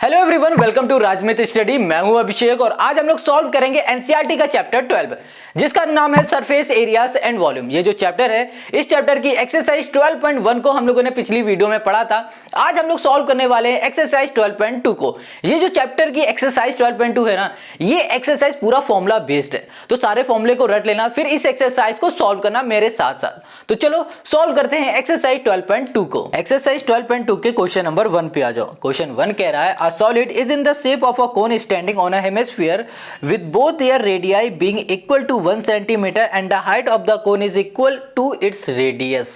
Hello everyone, welcome to Rajmit study. मैं हूं अभिषेक और आज हम लोग सॉल्व करेंगे एनसीईआरटी का चैप्टर 12 जिसका नाम है सरफेस एरियाज एंड वॉल्यूम। ये जो चैप्टर है, इस चैप्टर की एक्सरसाइज 12.1 को हम लोगों ने पिछली वीडियो में पढ़ा था। आज हम लोग सॉल्व करने वाले हैं एक्सरसाइज 12.2 को। ये जो चैप्टर की एक्सरसाइज 12.2 है ना, ये एक्सरसाइज पूरा फॉर्मूला बेस्ड है, तो सारे फॉर्मूले को रट लेना, फिर इस एक्सरसाइज को सॉल्व करना मेरे साथ साथ। तो चलो सॉल्व करते हैं एक्सरसाइज 12.2 को। एक्सरसाइज 12.2 के क्वेश्चन नंबर 1 पे आ जाओ। क्वेश्चन 1 कह रहा है a solid is in the shape of a cone standing on a hemisphere with both their radii being equal to 1 centimeter and the height of the cone is equal to its radius.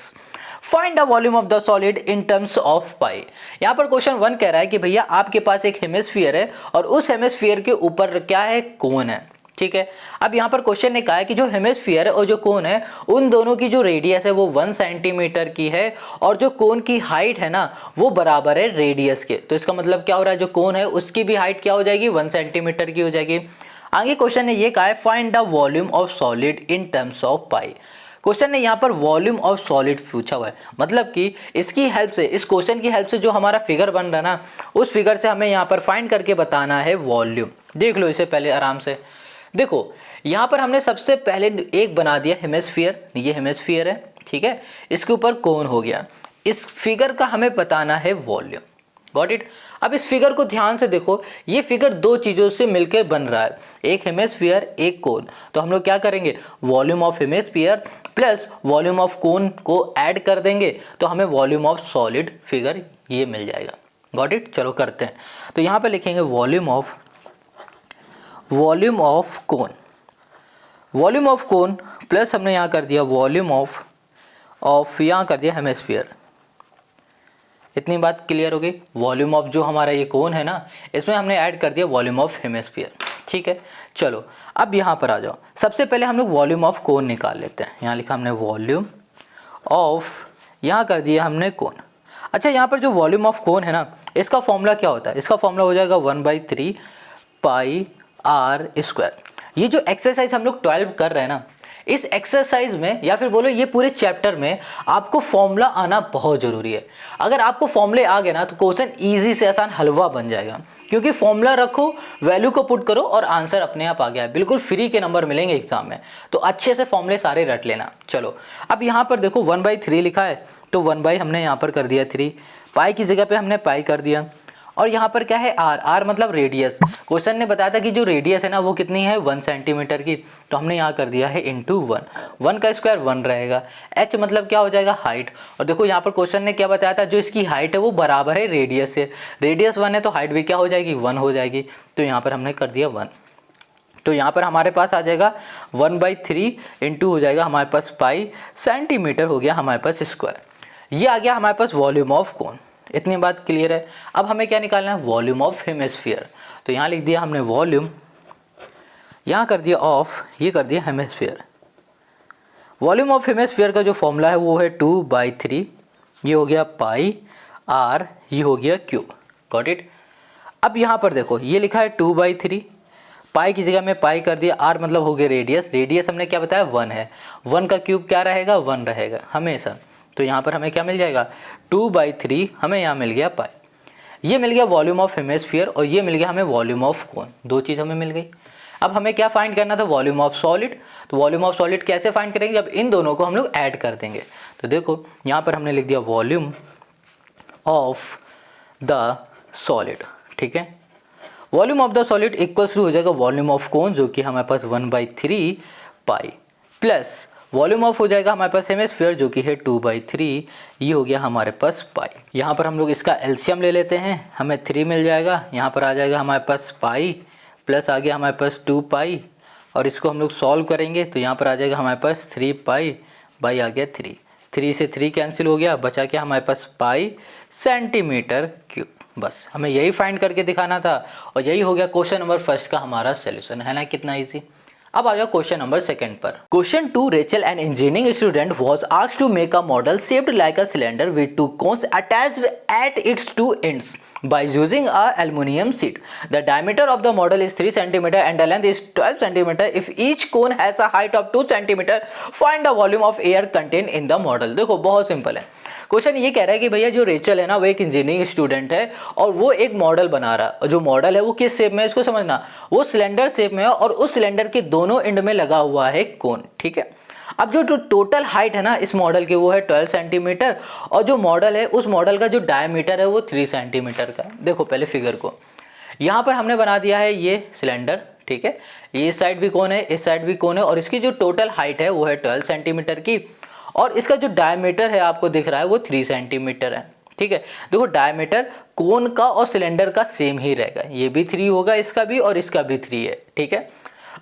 Find the volume of the solid in terms of pi. यहाँ पर question 1 कह रहा है कि भैया आपके पास एक hemisphere है और उस हेमिस्फीयर के ऊपर क्या है, कोन है। ठीक है, अब यहाँ पर क्वेश्चन ने कहा है कि जो हेमिस्फीयर है और जो कोन है, उन दोनों की जो रेडियस है वो 1 सेंटीमीटर की है और जो कोन की हाइट है ना, वो बराबर है रेडियस के। तो इसका मतलब क्या हो रहा है, जो कोन है उसकी भी हाइट क्या हो जाएगी, 1 सेंटीमीटर की हो जाएगी। आगे क्वेश्चन ने ये कहा है find the volume of solid in terms of pi. Question ने यहाँ पर वॉल्यूम ऑफ सॉलिड पूछा हुआ है, मतलब कि इसकी हेल्प से, इस क्वेश्चन की हेल्प से जो हमारा फिगर बन रहा है ना, उस फिगर से हमें यहाँ पर फाइंड करके बताना है वॉल्यूम। देख लो इसे पहले आराम से। देखो यहाँ पर हमने सबसे पहले एक बना दिया हेमिस्फीयर, ये हेमिस्फीयर है, ठीक है, इसके ऊपर कोन हो गया। इस फिगर का हमें बताना है वॉल्यूम। Got it. अब इस फिगर को ध्यान से देखो, ये फिगर दो चीज़ों से मिलकर बन रहा है, एक हेमिस्फीयर एक कोन। तो हम लोग क्या करेंगे, volume of hemisphere plus volume of कोन को ऐड कर देंगे तो हमें वॉल्यूम ऑफ सॉलिड फिगर ये मिल जाएगा। Got it. चलो करते हैं। तो यहाँ पर लिखेंगे volume of cone, volume of cone plus हमने यहाँ कर दिया वॉल्यूम ऑफ यहाँ कर दिया हेमिस्फीयर। इतनी बात क्लियर हो गई। वॉल्यूम ऑफ जो हमारा ये कोन है ना, इसमें हमने ऐड कर दिया वॉल्यूम ऑफ हेमिस्फीयर। ठीक है, चलो अब यहाँ पर आ जाओ। सबसे पहले हम लोग वॉल्यूम ऑफ कोन निकाल लेते हैं। यहाँ लिखा हमने वॉल्यूम ऑफ, यहाँ कर दिया हमने कोन। अच्छा, यहाँ पर जो वॉल्यूम ऑफ कोन है ना, इसका फॉर्मूला क्या होता है, इसका फॉर्मूला हो जाएगा 1/3 पाई आर स्क्वायर। ये जो एक्सरसाइज हम लोग 12 कर रहे हैं ना, इस एक्सरसाइज में या फिर बोलो ये पूरे चैप्टर में आपको फॉर्मूला आना बहुत ज़रूरी है। अगर आपको फॉर्मूले आ गए ना तो क्वेश्चन इजी से आसान हलवा बन जाएगा, क्योंकि फॉर्मूला रखो, वैल्यू को पुट करो और आंसर अपने आप आ गया है। बिल्कुल फ्री के नंबर मिलेंगे एग्जाम में, तो अच्छे से फॉर्मूले सारे रट लेना। चलो अब यहाँ पर देखो 1/3 लिखा है, तो 1 हमने यहाँ पर कर दिया 3, पाई की जगह पे हमने पाई कर दिया, और यहाँ पर क्या है आर, आर मतलब रेडियस। क्वेश्चन ने बताया था कि जो रेडियस है ना वो कितनी है, 1 सेंटीमीटर की, तो हमने यहाँ कर दिया है इंटू 1, 1 का स्क्वायर 1 रहेगा। एच मतलब क्या हो जाएगा, हाइट। और देखो यहाँ पर क्वेश्चन ने क्या बताया था, जो इसकी हाइट है वो बराबर है रेडियस से। रेडियस 1 है तो हाइट भी क्या हो जाएगी, 1 हो जाएगी। तो यहाँ पर हमने कर दिया 1। तो यहाँ पर हमारे पास आ जाएगा 1/3 इंटू हो जाएगा हमारे पास पाई सेंटीमीटर, हो गया हमारे पास स्क्वायर। ये आ गया हमारे पास वॉल्यूम ऑफ कोन। इतनी बात क्लियर है। अब हमें क्या निकालना है, वॉल्यूम ऑफ हेमिस्फीयर। तो यहाँ लिख दिया हमने वॉल्यूम, यहाँ कर दिया ऑफ, ये कर दिया हेमिस्फीयर। वॉल्यूम ऑफ हेमिस्फीयर का जो फॉर्मूला है वो है 2/3, ये हो गया पाई आर, ये हो गया क्यूब। Got it. अब यहाँ पर देखो ये लिखा है 2/3, पाई की जगह में पाई कर दिया, आर मतलब हो गया रेडियस। रेडियस हमने क्या बताया, 1 है, 1 का क्यूब क्या रहेगा, 1 रहेगा हमेशा। तो यहाँ पर हमें क्या मिल जाएगा, 2/3 हमें यहाँ मिल गया पाई। ये मिल गया वॉल्यूम ऑफ हेमिस्फीयर और ये मिल गया हमें वॉल्यूम ऑफ कोन। दो चीज़ हमें मिल गई। अब हमें क्या फाइंड करना था, वॉल्यूम ऑफ सॉलिड। तो वॉल्यूम ऑफ सॉलिड कैसे फाइंड करेंगे, जब इन दोनों को हम लोग ऐड कर देंगे। तो देखो यहाँ पर हमने लिख दिया वॉल्यूम ऑफ द सॉलिड। ठीक है, volume of the solid equals to हो जाएगा वॉल्यूम ऑफ कोन, जो कि हमारे पास 1/3 पाई, प्लस वॉल्यूम ऑफ हो जाएगा हमारे पास हेमिस्फीयर, जो कि है 2/3, ये हो गया हमारे पास पाई। यहाँ पर हम लोग इसका एलसीएम ले लेते हैं, हमें 3 मिल जाएगा। यहाँ पर आ जाएगा हमारे पास पाई, प्लस आ गया हमारे पास 2 पाई, और इसको हम लोग सॉल्व करेंगे तो यहाँ पर आ जाएगा हमारे पास 3 पाई बाई आ गया 3, 3 से 3 कैंसिल हो गया, बचा क्या हमारे पास पाई सेंटीमीटर क्यूब। बस हमें यही फाइंड करके दिखाना था और यही हो गया क्वेश्चन नंबर 1 का हमारा सोल्यूशन, है ना, कितना ईजी। अब आ जाओ क्वेश्चन नंबर 2 पर। Question 2, Rachel an engineering student was asked to make a model shaped like a cylinder with 2 cones attached at its 2 ends by using a aluminum sheet. The diameter of the model is 3 cm and the length is 12 cm. If each cone has a height of 2 cm, find the volume of air contained in the model. देखो बहुत simple है। Question ये कह रहा है कि भैया जो रेचल है ना वो एक इंजीनियरिंग स्टूडेंट है और वो एक मॉडल बना रहा है, और जो मॉडल है वो किस शेप में है इसको समझना, वो सिलेंडर शेप में है और उस सिलेंडर के दोनों एंड में लगा हुआ है कोन, ठीक है। अब जो टोटल हाइट है ना इस मॉडल की वो है 12 सेंटीमीटर, और जो मॉडल है उस मॉडल का जो डायमीटर है वो 3 सेंटीमीटर का। देखो पहले फिगर को, यहाँ पर हमने बना दिया है ये सिलेंडर, ठीक है, ये इस साइड भी कोन है, इस साइड भी कोन है, और इसकी जो टोटल हाइट है वो है 12 सेंटीमीटर की, और इसका जो डायमीटर है आपको दिख रहा है वो 3 सेंटीमीटर है, ठीक है। देखो डायमीटर कोन का और सिलेंडर का सेम ही रहेगा, ये भी 3 होगा, इसका भी और इसका भी 3 है, ठीक है।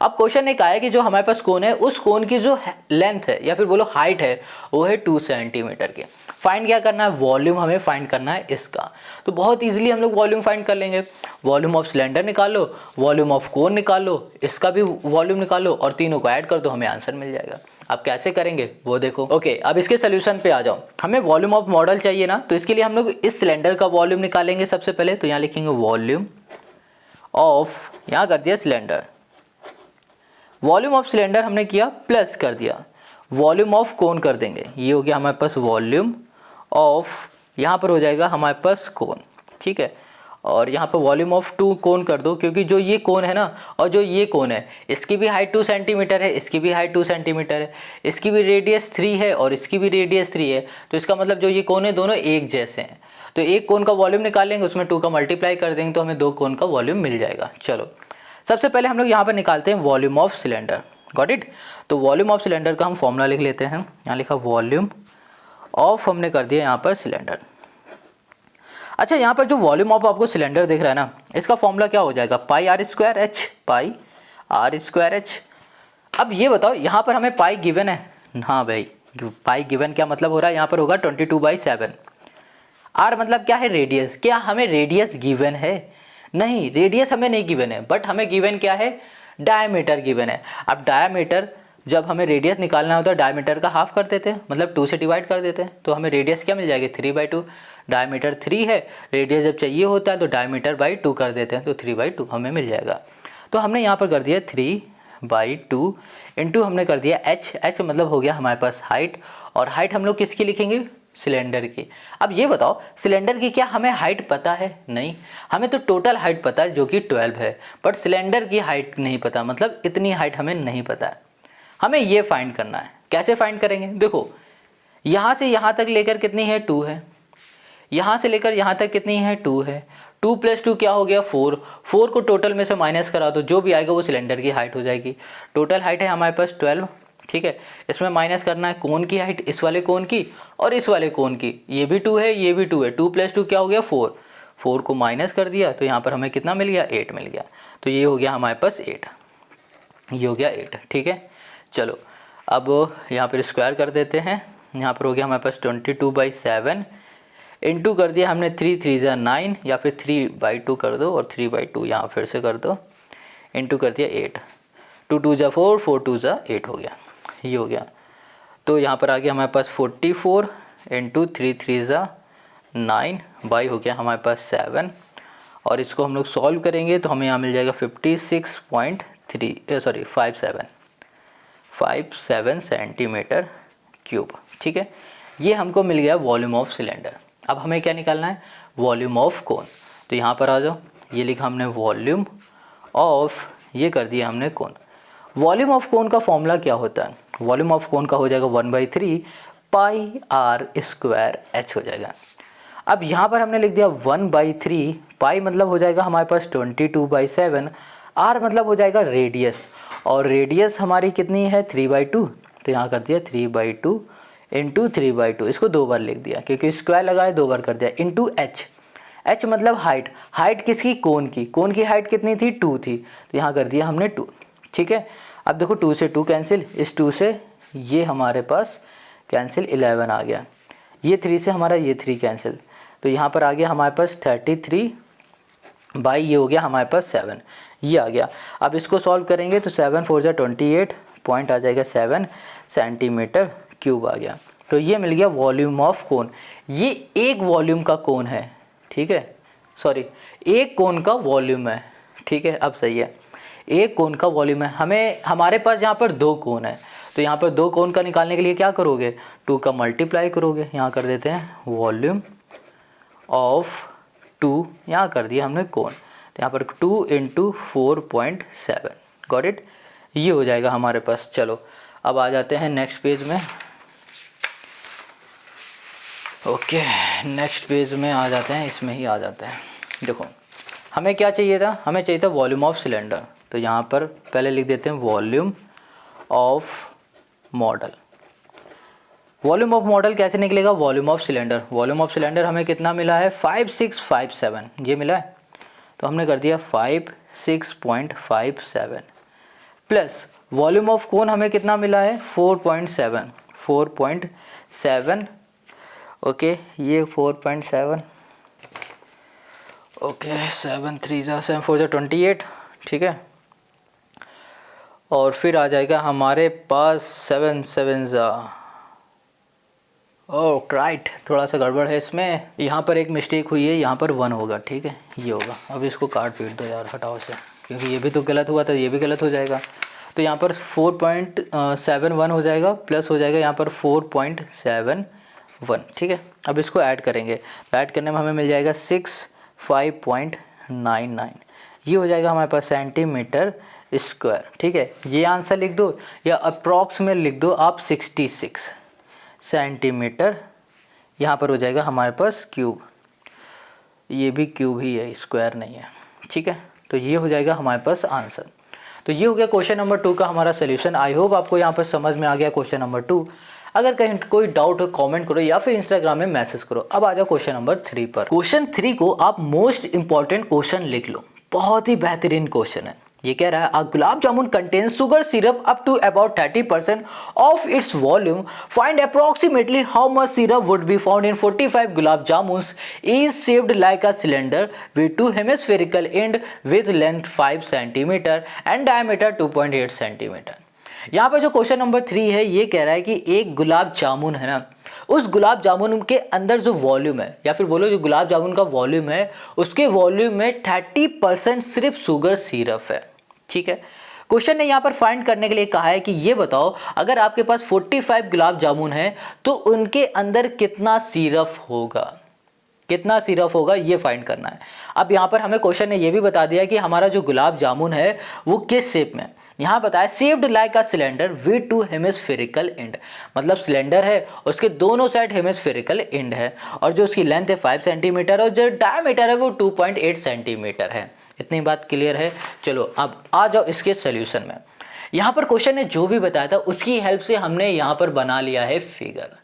अब क्वेश्चन एक आया कि जो हमारे पास कोन है उस कोन की जो लेंथ है या फिर बोलो हाइट है वो है 2 सेंटीमीटर की। फाइंड क्या करना है, वॉल्यूम हमें फाइंड करना है इसका। तो बहुत इजीली हम लोग वॉल्यूम फाइंड कर लेंगे। वॉल्यूम ऑफ सिलेंडर निकालो, वॉल्यूम ऑफ कोन निकालो, इसका भी वॉल्यूम निकालो और तीनों को ऐड कर दो, हमें आंसर मिल जाएगा। अब कैसे करेंगे वो देखो। ओके, अब इसके सोल्यूशन पे आ जाओ। हमें वॉल्यूम ऑफ मॉडल चाहिए ना, तो इसके लिए हम लोग इस सिलेंडर का वॉल्यूम निकालेंगे सबसे पहले। तो यहाँ लिखेंगे वॉल्यूम ऑफ, यहाँ कर दिया सिलेंडर, वॉल्यूम ऑफ सिलेंडर हमने किया प्लस कर दिया वॉल्यूम ऑफ कोन कर देंगे, ये हो गया हमारे पास वॉल्यूम ऑफ, यहाँ पर हो जाएगा हमारे पास कोन, ठीक है। और यहाँ पर वॉल्यूम ऑफ 2 कोन कर दो, क्योंकि जो ये कोन है ना और जो ये कोन है इसकी भी हाइट 2 सेंटीमीटर है, इसकी भी हाइट 2 सेंटीमीटर है, इसकी भी रेडियस 3 है और इसकी भी रेडियस 3 है। तो इसका मतलब जो ये कोन है दोनों एक जैसे हैं। तो एक कोन का वॉल्यूम निकालेंगे, उसमें 2 का मल्टीप्लाई कर देंगे तो हमें 2 कोन का वॉल्यूम मिल जाएगा। चलो सबसे पहले हम लोग यहाँ पर निकालते हैं volume of cylinder. Got it. तो वॉल्यूम ऑफ सिलेंडर का हम फॉर्मूला लिख लेते हैं। यहाँ लिखा वॉल्यूम ऑफ, हमने कर दिया यहाँ पर सिलेंडर। अच्छा, यहाँ पर जो वॉल्यूम ऑफ आपको सिलेंडर दिख रहा है ना, इसका फॉर्मूला क्या हो जाएगा, pi r square h, pi r square h. अब ये बताओ यहाँ पर हमें पाई गिवन है, हाँ भाई पाई गिवन क्या मतलब हो रहा है, यहाँ पर होगा 22/7। आर मतलब क्या है, रेडियस। क्या हमें रेडियस गिवन है, नहीं रेडियस हमें नहीं गिवन है, बट हमें गिवन क्या है, डायमीटर गिवन है। अब डायमीटर जब हमें रेडियस निकालना होता है डायमीटर का हाफ कर देते हैं, मतलब 2 से डिवाइड कर देते हैं, तो हमें रेडियस क्या मिल जाएगी 3/2। डायमीटर 3 है, रेडियस जब चाहिए होता है तो डायमीटर बाई 2 कर देते हैं, तो 3/2 हमें मिल जाएगा। तो हमने यहाँ पर कर दिया 3/2 इंटू हमने कर दिया एच, एच मतलब हो गया हमारे पास हाइट, और हाइट हम लोग किसकी लिखेंगे, सिलेंडर की। अब ये बताओ सिलेंडर की क्या हमें हाइट पता है, नहीं, हमें तो टोटल हाइट पता है जो कि 12 है, बट सिलेंडर की हाइट नहीं पता, मतलब इतनी हाइट हमें नहीं पता है। हमें ये फाइंड करना है। कैसे फाइंड करेंगे, देखो यहाँ से यहाँ तक लेकर कितनी है 2 है, यहाँ से लेकर यहाँ तक कितनी है 2 है, 2 + 2 क्या हो गया 4, 4 को टोटल में से माइनस करा दो, जो भी आएगा वो सिलेंडर की हाइट हो जाएगी। टोटल हाइट है हमारे पास 12, ठीक है। इसमें माइनस करना है कोन की हाइट, इस वाले कोन की और इस वाले कोन की, ये भी 2 है ये भी 2 है, 2 + 2 क्या हो गया 4, 4 को माइनस कर दिया तो यहाँ पर हमें कितना मिल गया 8 मिल गया। तो ये हो गया हमारे पास 8, ये हो गया 8, ठीक है। चलो अब यहाँ पर स्क्वायर कर देते हैं, यहाँ पर हो गया हमारे पास 22/7 इंटू कर दिया हमने 3 3 × 9 या फिर 3/2 कर दो, और 3/2 यहाँ फिर से कर दो, इंटू कर दिया 8, 2 2 × 4, 4 2 × 8 हो गया, ये हो गया। तो यहाँ पर आ गया हमारे पास 44 इंटू 3 3 × 9 बाई हो गया हमारे पास 7, और इसको हम लोग सॉल्व करेंगे तो हमें यहाँ मिल जाएगा 57 सेंटीमीटर क्यूब, ठीक है। ये हमको मिल गया वॉल्यूम ऑफ सिलेंडर। अब हमें क्या निकालना है, वॉल्यूम ऑफ कोन। तो यहाँ पर आ जाओ, ये लिखा हमने वॉल्यूम ऑफ, ये कर दिया हमने कोन। वॉल्यूम ऑफ कोन का फॉर्मूला क्या होता है, वॉल्यूम ऑफ कोन का हो जाएगा 1/3 पाई आर स्क्वायर एच हो जाएगा। अब यहाँ पर हमने लिख दिया 1/3, पाई मतलब हो जाएगा हमारे पास 22/7, आर मतलब हो जाएगा रेडियस, और रेडियस हमारी कितनी है 3/2, तो यहाँ कर दिया 3/2 इंटू 3/2, इसको 2 बार लिख दिया क्योंकि स्क्वायर लगाए 2 बार कर दिया, इंटू एच, एच मतलब हाइट, हाइट किसकी, कोन की, कोन की हाइट कितनी थी 2 थी, तो यहाँ कर दिया हमने 2, ठीक है। अब देखो 2 से 2 कैंसिल, इस 2 से ये हमारे पास कैंसिल 11 आ गया, ये 3 से हमारा ये 3 कैंसिल, तो यहाँ पर आ गया हमारे पास 33 बाई ये हो गया हमारे पास 7, ये आ गया। अब इसको सॉल्व करेंगे तो 7 4 × 28 पॉइंट आ जाएगा 7 सेंटीमीटर क्यूब आ गया। तो ये मिल गया वॉल्यूम ऑफ कोन। ये एक वॉल्यूम का कोन है, ठीक है, सॉरी एक कोन का वॉल्यूम है, ठीक है। अब सही है, एक कोन का वॉल्यूम है। हमारे पास यहाँ पर 2 कोन है, तो यहाँ पर 2 कोन का निकालने के लिए क्या करोगे, 2 का मल्टीप्लाई करोगे, यहाँ कर देते हैं वॉल्यूम ऑफ 2, यहाँ कर दिया हमने कोण, तो यहाँ पर 2 × 4.7, गॉट इट, ये हो जाएगा हमारे पास। चलो अब आ जाते हैं नेक्स्ट पेज में। ओके, नेक्स्ट पेज में आ जाते हैं, इसमें ही आ जाते हैं। देखो हमें क्या चाहिए था, हमें चाहिए था वॉल्यूम ऑफ सिलेंडर, तो यहाँ पर पहले लिख देते हैं volume of model. Volume of model कैसे निकलेगा, volume of cylinder. Volume of cylinder हमें कितना मिला है 5657, ये मिला है, तो हमने कर दिया 56.57 प्लस वॉल्यूम ऑफ कोन हमें कितना मिला है 4.7, ओके, ये 4.7, ओके, 7 3 7 4 28, ठीक है। और फिर आ जाएगा हमारे पास 7 7 ओह राइट, थोड़ा सा गड़बड़ है इसमें, यहाँ पर एक मिस्टेक हुई है, यहाँ पर 1 होगा, ठीक है, ये होगा। अब इसको काट पीट दो यार, हटाओ इसे, क्योंकि ये भी तो गलत हुआ था, ये भी गलत हो जाएगा। तो यहाँ पर 4.71 हो जाएगा, प्लस हो जाएगा यहाँ पर 4.71, ठीक है। अब इसको ऐड करेंगे, तो ऐड करने में हमें मिल जाएगा 65.99, ये हो जाएगा हमारे पास सेंटीमीटर स्क्वायर, ठीक है। ये आंसर लिख दो या अप्रॉक्सीमेट लिख दो आप 66 सेंटीमीटर, यहाँ पर हो जाएगा हमारे पास क्यूब, ये भी क्यूब ही है, स्क्वायर नहीं है, ठीक है। तो ये हो जाएगा हमारे पास आंसर। तो ये हो गया क्वेश्चन नंबर 2 का हमारा सोल्यूशन। आई होप आपको यहाँ पर समझ में आ गया क्वेश्चन नंबर 2। अगर कहीं कोई डाउट हो कमेंट करो या फिर इंस्टाग्राम में मैसेज करो। अब आ जाओ क्वेश्चन नंबर 3 पर। क्वेश्चन 3 को आप मोस्ट इंपॉर्टेंट क्वेश्चन लिख लो, बहुत ही बेहतरीन क्वेश्चन है। ये कह रहा है a gulab jamun contains sugar syrup up to about 30% of its volume, find approximately how much syrup would be found in 45 gulab jamuns is shaped like a cylinder with 2 hemispherical and with length 5 centimetre and diameter 2.8 centimetre. यहाँ पर जो question number 3 है ये कह रहा है कि एक गुलाब जामुन है ना, उस गुलाब जामुन के अंदर जो वॉल्यूम है, या फिर बोलो जो गुलाब जामुन का वॉल्यूम है, उसके वॉल्यूम में 30% सिर्फ शुगर सिरप है, ठीक है। क्वेश्चन ने यहाँ पर फाइंड करने के लिए कहा है कि ये बताओ अगर आपके पास 45 गुलाब जामुन है तो उनके अंदर कितना सिरप होगा, कितना सिरप होगा ये फाइंड करना है। अब यहाँ पर हमें क्वेश्चन ने ये भी बता दिया कि हमारा जो गुलाब जामुन है वो किस शेप में, यहाँ बताया shaped like a cylinder with 2 hemispherical and, मतलब सिलेंडर है उसके दोनों साइड हेमिस्फेरिकल एंड है, और जो उसकी लेंथ है 5 सेंटीमीटर और जो डायमीटर है वो 2.8 सेंटीमीटर है। इतनी बात क्लियर है। चलो अब आ जाओ इसके सोल्यूशन में। यहाँ पर क्वेश्चन ने जो भी बताया था उसकी हेल्प से हमने यहाँ पर बना लिया है फिगर।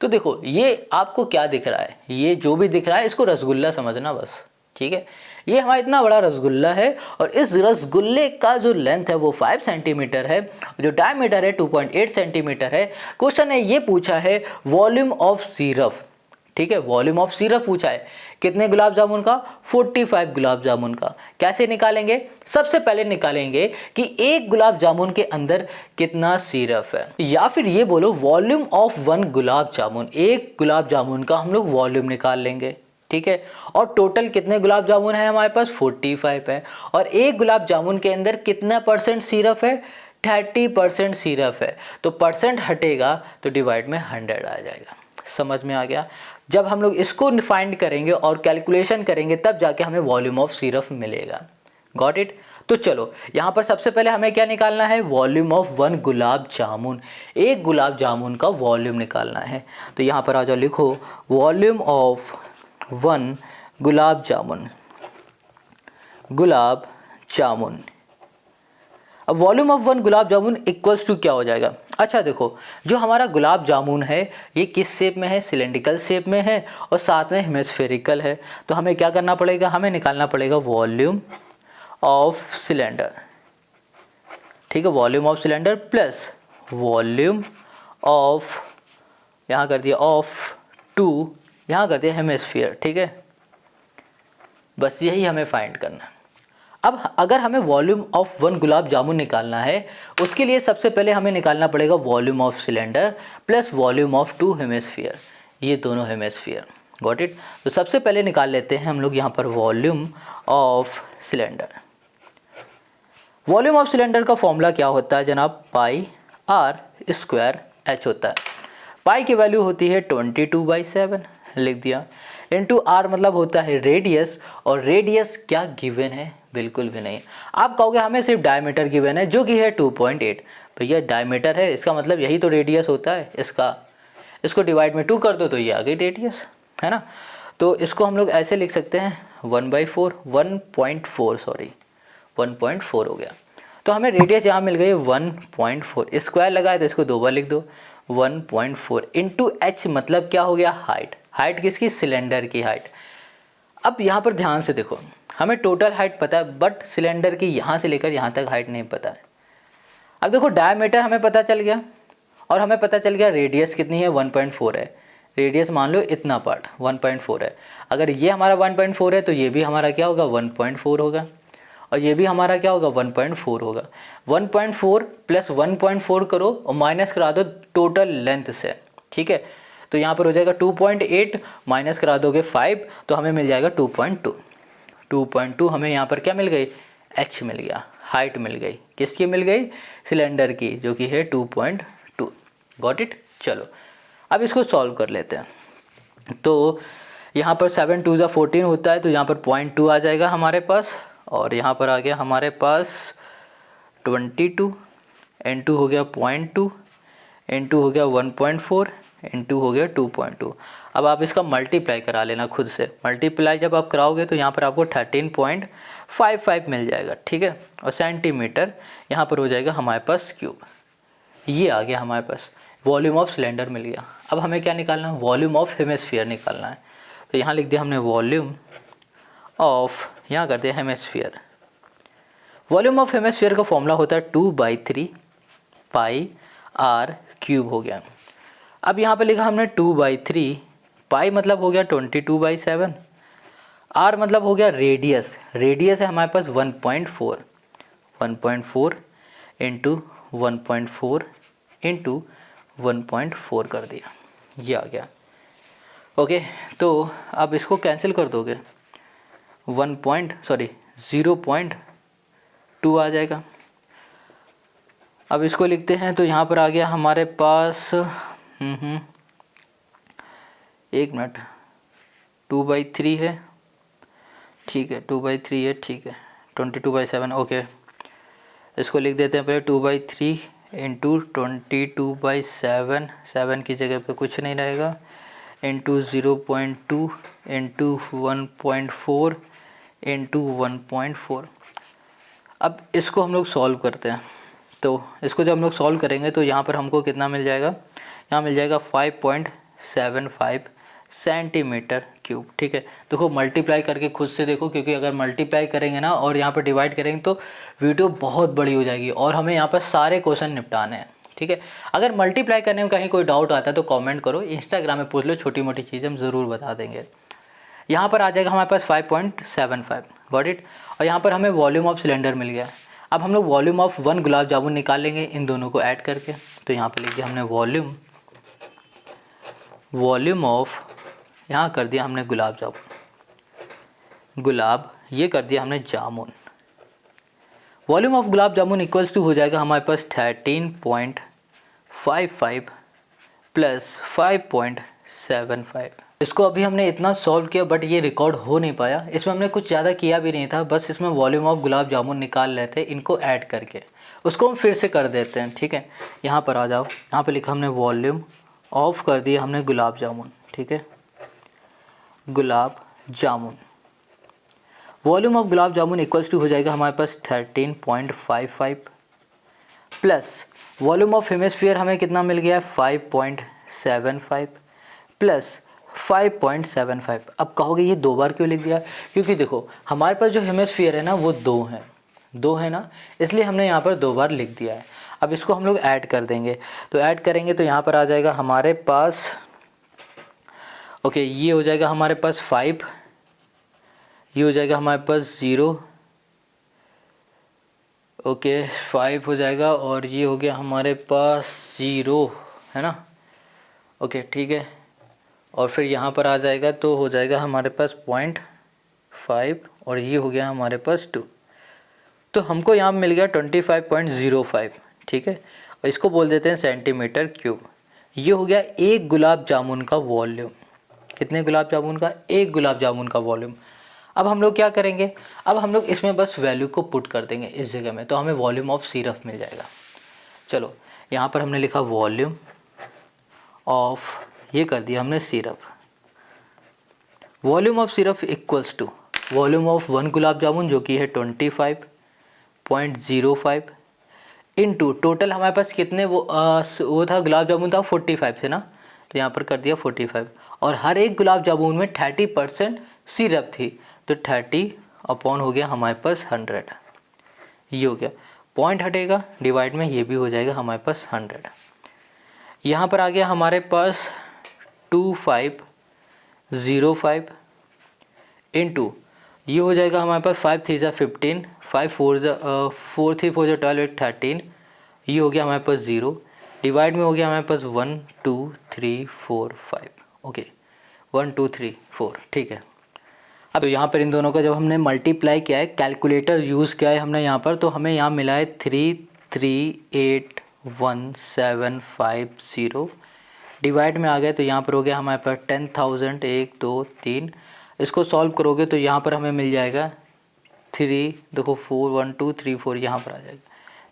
तो देखो ये आपको क्या दिख रहा है, ये जो भी दिख रहा है इसको रसगुल्ला समझना बस, ठीक है। ये हमारा इतना बड़ा रसगुल्ला है और इस रसगुल्ले का जो लेंथ है वो 5 सेंटीमीटर है, जो डायमीटर है 2.8 सेंटीमीटर है। क्वेश्चन ने ये पूछा है वॉल्यूम ऑफ सिरप, ठीक है, वॉल्यूम ऑफ सिरप पूछा है। कितने गुलाब जामुन का, 45 गुलाब जामुन का। कैसे निकालेंगे, सबसे पहले निकालेंगे कि एक गुलाब जामुन के अंदर कितना सिरप है, या फिर ये बोलो वॉल्यूम ऑफ 1 गुलाब जामुन, एक गुलाब जामुन का हम लोग वॉल्यूम निकाल लेंगे, ठीक है। और टोटल कितने गुलाब जामुन है हमारे पास, 45 है, और एक गुलाब जामुन के अंदर कितना परसेंट सिरप है, 30% सिरप है। तो परसेंट हटेगा तो डिवाइड में 100 आ जाएगा। समझ में आ गया। जब हम लोग इसको फाइंड करेंगे और कैलकुलेशन करेंगे तब जाके हमें वॉल्यूम ऑफ सिरप मिलेगा। Got it. तो चलो यहाँ पर सबसे पहले हमें क्या निकालना है, वॉल्यूम ऑफ 1 गुलाब जामुन, एक गुलाब जामुन का वॉल्यूम निकालना है। तो यहाँ पर आ जाओ, लिखो वॉल्यूम ऑफ 1 गुलाब जामुन, गुलाब जामुन। अब volume of 1 gulab jamun equals to क्या हो जाएगा। अच्छा देखो, जो हमारा गुलाब जामुन है ये किस शेप में है, सिलेंड्रिकल शेप में है और साथ में हेमिस्फेरिकल है। तो हमें क्या करना पड़ेगा, हमें निकालना पड़ेगा वॉल्यूम ऑफ सिलेंडर, ठीक है, volume of cylinder plus volume of, यहाँ कर दिया ऑफ 2, यहाँ कर दिया हेमिस्फीयर, ठीक है। बस यही हमें फाइंड करना है। अब अगर हमें वॉल्यूम ऑफ 1 गुलाब जामुन निकालना है, उसके लिए सबसे पहले हमें निकालना पड़ेगा volume of cylinder plus volume of 2 hemisphere, ये दोनों हेमिस्फीयर। Got it. तो सबसे पहले निकाल लेते हैं हम लोग यहाँ पर volume of cylinder. Volume of cylinder का फॉर्मूला क्या होता है जनाब, पाई r² h होता है। पाई की वैल्यू होती है 22/7 लिख दिया, इनटू आर मतलब होता है रेडियस, और रेडियस क्या गिवन है, बिल्कुल भी नहीं। आप कहोगे हमें सिर्फ डायमीटर गिवन है जो कि है 2.8, भैया डायमीटर है इसका मतलब यही तो रेडियस होता है इसका, इसको डिवाइड में 2 कर दो तो ये आ गई रेडियस, है ना। तो इसको हम लोग ऐसे लिख सकते हैं 1/4 सॉरी 1.4 हो गया। तो हमें रेडियस यहाँ मिल गई 1.4, स्क्वायर लगाए तो इसको 2 बार लिख दो 1.4 इंटू एच मतलब क्या हो गया, हाइट। हाइट किसकी, सिलेंडर की हाइट। अब यहाँ पर ध्यान से देखो, हमें टोटल हाइट पता है बट सिलेंडर की यहाँ से लेकर यहाँ तक हाइट नहीं पता है। अब देखो डायमीटर हमें पता चल गया और हमें पता चल गया रेडियस कितनी है, 1.4 है। रेडियस मान लो इतना पार्ट 1.4 है, अगर ये हमारा 1.4 है तो ये भी हमारा क्या होगा 1.4 होगा, और ये भी हमारा क्या होगा 1.4 होगा। 1.4 प्लस 1.4 करो और माइनस करा दो टोटल लेंथ से, ठीक है। तो यहाँ पर हो जाएगा 2.8 माइनस करा दोगे 5 तो हमें मिल जाएगा 2.2। 2.2 हमें यहाँ पर क्या मिल गई, एच मिल गया, हाइट मिल गई। किसकी मिल गई, सिलेंडर की, जो कि है 2.2। Got it. चलो अब इसको सॉल्व कर लेते हैं। तो यहाँ पर 7 2 14 होता है, तो यहाँ पर 0.2 आ जाएगा हमारे पास, और यहाँ पर आ गया हमारे पास 22, N2 हो गया 0.2, N2 हो गया 1.4, N2 हो गया 2.2। अब आप इसका मल्टीप्लाई करा लेना खुद से। मल्टीप्लाई जब आप कराओगे तो यहाँ पर आपको 13.55 मिल जाएगा, ठीक है। और सेंटीमीटर यहाँ पर हो जाएगा हमारे पास क्यूब। ये आ गया हमारे पास, वॉल्यूम ऑफ सिलेंडर मिल गया। अब हमें क्या निकालना है, वॉल्यूम ऑफ हेमिस्फीयर निकालना है। तो यहाँ लिख दिया हमने वॉल्यूम ऑफ, यहाँ कर दिया हेमिस्फीयर। वॉल्यूम ऑफ हेमिस्फीयर का फॉर्मूला होता है 2/3 पाई आर क्यूब हो गया। अब यहाँ पे लिखा हमने 2/3, पाई मतलब हो गया 22/7, आर मतलब हो गया रेडियस, रेडियस है हमारे पास 1.4, 1.4 इंटू 1.4 इंटू 1.4 कर दिया, ये आ गया। ओके, तो अब इसको कैंसिल कर दोगे 0.2 आ जाएगा। अब इसको लिखते हैं तो यहाँ पर आ गया हमारे पास 1 मिनट, 2/3 है, ठीक है 2/3 है, ठीक है 22/7। ओके, इसको लिख देते हैं पहले 2/3 इंटू 22/7, 7 की जगह पे कुछ नहीं रहेगा, इंटू 0.2 इंटू 1.4 इंटू 1.4। अब इसको हम लोग सॉल्व करते हैं। तो इसको जब हम लोग सॉल्व करेंगे तो यहाँ पर हमको कितना मिल जाएगा, यहाँ मिल जाएगा 5.75 सेंटीमीटर क्यूब, ठीक है। देखो मल्टीप्लाई करके खुद से देखो, क्योंकि अगर मल्टीप्लाई करेंगे ना और यहाँ पर डिवाइड करेंगे तो वीडियो बहुत बड़ी हो जाएगी और हमें यहाँ पर सारे क्वेश्चन निपटाने हैं, ठीक है। अगर मल्टीप्लाई करने में कहीं कोई डाउट आता है तो कमेंट करो, इंस्टाग्राम में पूछ लो, छोटी मोटी चीज़ें हम ज़रूर बता देंगे। यहाँ पर आ जाएगा हमारे पास 5.75, गॉट इट। और यहाँ पर हमें वॉल्यूम ऑफ सिलेंडर मिल गया। अब हम लोग वॉल्यूम ऑफ 1 गुलाब जामुन निकाल लेंगे इन दोनों को ऐड करके। तो यहाँ पर लिख दिया हमने वॉल्यूम ऑफ, यहाँ कर दिया हमने गुलाब जामुन, गुलाब ये कर दिया हमने jamun. Volume of gulab jamun equals to हो जाएगा हमारे पास 13.55 प्लस 5.75। इसको अभी हमने इतना सॉल्व किया बट ये रिकॉर्ड हो नहीं पाया, इसमें हमने कुछ ज़्यादा किया भी नहीं था, बस इसमें वॉल्यूम ऑफ गुलाब जामुन निकाल लेते हैं इनको ऐड करके। उसको हम फिर से कर देते हैं, ठीक है। यहाँ पर आ जाओ, यहाँ पे लिखा हमने वॉल्यूम ऑफ कर दिया हमने गुलाब जामुन, ठीक है, gulab jamun. Volume of gulab jamun equals to हो जाएगा हमारे पास 13.55 प्लस वॉल्यूम ऑफ हेमिस्फीयर हमें कितना मिल गया है 5.75 प्लस 5.75। अब कहोगे ये 2 बार क्यों लिख दिया, क्योंकि देखो हमारे पास जो हेमिस्फीयर है ना वो 2 है ना, इसलिए हमने यहाँ पर 2 बार लिख दिया है। अब इसको हम लोग ऐड कर देंगे, तो ऐड करेंगे तो यहाँ पर आ जाएगा हमारे पास, ओके ये हो जाएगा हमारे पास 5, ये हो जाएगा हमारे पास 0, ओके 5 हो जाएगा, और ये हो गया हमारे पास 0, है ना, ओके ठीक है। और फिर यहाँ पर आ जाएगा तो हो जाएगा हमारे पास 0.5, और ये हो गया हमारे पास 2, तो हमको यहाँ मिल गया 25.05, ठीक है। और इसको बोल देते हैं सेंटीमीटर क्यूब। ये हो गया एक गुलाब जामुन का वॉल्यूम। कितने गुलाब जामुन का? एक गुलाब जामुन का वॉल्यूम। अब हम लोग क्या करेंगे, अब हम लोग इसमें बस वैल्यू को पुट कर देंगे इस जगह में, तो हमें वॉल्यूम ऑफ सिरप मिल जाएगा। चलो यहाँ पर हमने लिखा वॉल्यूम ऑफ, ये कर दिया हमने syrup. Volume of syrup equals to volume of 1 gulab jamun जो कि है 25.05 इनटू टोटल हमारे पास कितने वो था गुलाब जामुन था 45 से ना, तो यहाँ पर कर दिया 45 और हर एक गुलाब जामुन में 30% सिरप थी, तो 30 अपॉन हो गया हमारे पास 100। ये हो गया, पॉइंट हटेगा, डिवाइड में ये भी हो जाएगा हमारे पास 100। यहाँ पर आ गया हमारे पास 2505 इनटू ये हो जाएगा हमारे पास 5 3 ज़ा 15, 5 4 3 4 ज़ा 12 8 13, ये हो गया हमारे पास 0, डिवाइड में हो गया हमारे पास 1 2 3 4 5। ओके 1 2 3 4, ठीक है। अब तो यहाँ पर इन दोनों का जब हमने मल्टीप्लाई किया है, कैलकुलेटर यूज़ किया है हमने यहाँ पर, तो हमें यहाँ मिला है 3381750, डिवाइड में आ गया तो यहाँ पर हो गया हमारे पास 10,000 1 2 3। इसको सॉल्व करोगे तो यहाँ पर हमें मिल जाएगा 3, देखो 4 1 2 3 4 यहाँ पर आ जाएगा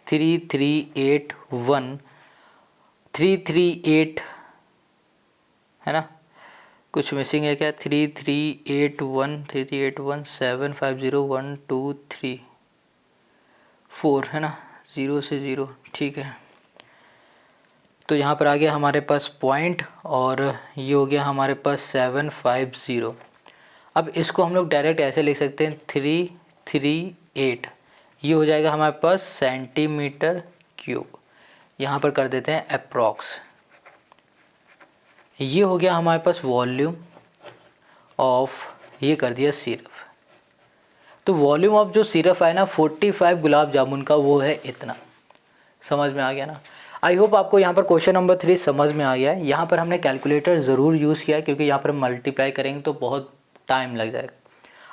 338 है ना, कुछ मिसिंग है क्या? 33817501234 है ना, 0 से 0, ठीक है। तो यहाँ पर आ गया हमारे पास पॉइंट और ये हो गया हमारे पास 750। अब इसको हम लोग डायरेक्ट ऐसे लिख सकते हैं 338, ये हो जाएगा हमारे पास सेंटीमीटर क्यूब, यहाँ पर कर देते हैं अप्रॉक्स। ये हो गया हमारे पास वॉल्यूम ऑफ, ये कर दिया सिरप। तो वॉल्यूम ऑफ जो सिरप है ना 45 गुलाब जामुन का, वो है इतना। समझ में आ गया ना? आई होप आपको यहाँ पर क्वेश्चन नंबर 3 समझ में आ गया है। यहाँ पर हमने कैलकुलेटर ज़रूर यूज़ किया है क्योंकि यहाँ पर मल्टीप्लाई करेंगे तो बहुत टाइम लग जाएगा।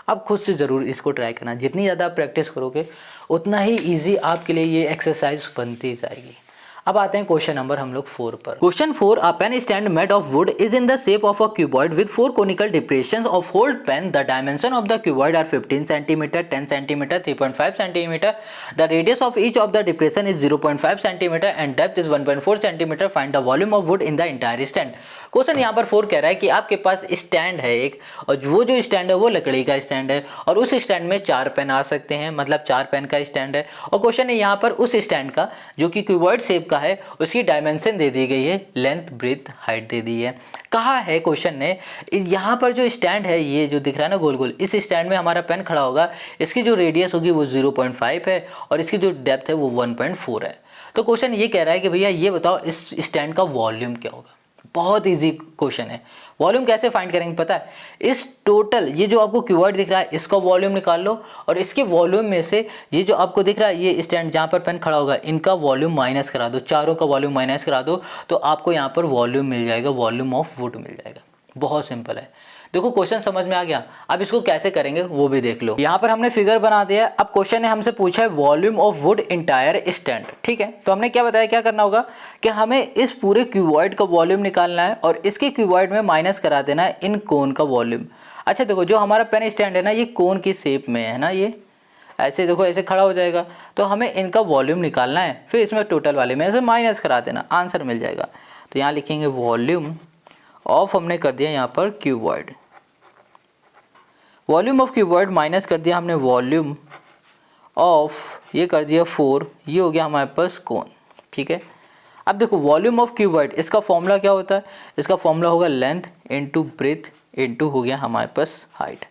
आप खुद से ज़रूर इसको ट्राई करना, जितनी ज़्यादा आप प्रैक्टिस करोगे उतना ही ईजी आपके लिए ये एक्सरसाइज बनती जाएगी। अब आते हैं क्वेश्चन नंबर हम लोग 4 पर। Question 4, a pen stand made of wood is in the shape of a cuboid with 4 conical depressions of hold pen. The dimension of the cuboid are 15 centimetre, 10 centimetre, 3.5 centimetre. The radius of each of the depression is 0.5 centimetre and depth is 1.4 centimetre. Find the volume of wood in the entire stand. Question यहाँ पर 4 कह रहा है कि आपके पास stand है एक, और वो जो स्टैंड है वो लकड़ी का स्टैंड है और उस स्टैंड में 4 पेन आ सकते हैं, मतलब 4 पेन का स्टैंड है। और क्वेश्चन है यहाँ पर उस स्टैंड का जो कि क्यूबॉइड शेप का है, उसकी डायमेंशन दे दी गई है, लेंथ ब्रेथ हाइट दे दी है। कहा है क्वेश्चन ने यहाँ पर जो स्टैंड है, ये जो दिख रहा है ना गोल गोल, इस स्टैंड में हमारा पेन खड़ा होगा, इसकी जो रेडियस होगी वो 0.5 है और इसकी जो डेप्थ है वो 1.4 है। तो क्वेश्चन ये कह रहा है कि भैया ये बताओ इस स्टैंड का वॉल्यूम क्या होगा। बहुत इजी क्वेश्चन है। वॉल्यूम कैसे फाइंड करेंगे पता है? इस टोटल ये जो आपको क्यूबॉइड दिख रहा है इसका वॉल्यूम निकाल लो और इसके वॉल्यूम में से ये जो आपको दिख रहा है ये स्टैंड जहाँ पर पेन खड़ा होगा, इनका वॉल्यूम माइनस करा दो, चारों का वॉल्यूम माइनस करा दो, तो आपको यहाँ पर वॉल्यूम मिल जाएगा, वॉल्यूम ऑफ वुड मिल जाएगा। बहुत सिंपल है। देखो क्वेश्चन समझ में आ गया। अब इसको कैसे करेंगे वो भी देख लो। यहाँ पर हमने फिगर बना दिया। अब क्वेश्चन ने हमसे पूछा है volume of wood entire stand, ठीक है। तो हमने क्या बताया, क्या करना होगा कि हमें इस पूरे क्यूबॉइड का वॉल्यूम निकालना है और इसके क्यूबॉइड में माइनस करा देना है इन कोन का वॉल्यूम। अच्छा देखो जो हमारा पेन स्टैंड है ना, ये कोन की शेप में है ना, ये ऐसे देखो ऐसे खड़ा हो जाएगा, तो हमें इनका वॉल्यूम निकालना है, फिर इसमें टोटल वाले में से माइनस करा देना, आंसर मिल जाएगा। तो यहाँ लिखेंगे वॉल्यूम ऑफ, हमने कर दिया यहाँ पर cuboid, volume of cuboid minus कर दिया हमने वॉल्यूम ऑफ, ये कर दिया 4, ये हो गया हमारे पास कोन, ठीक है। अब देखो वॉल्यूम ऑफ क्यूबॉइड, इसका फॉर्मूला क्या होता है? इसका फॉर्मूला होगा लेंथ इनटू ब्रेथ इनटू हो गया हमारे पास हाइट,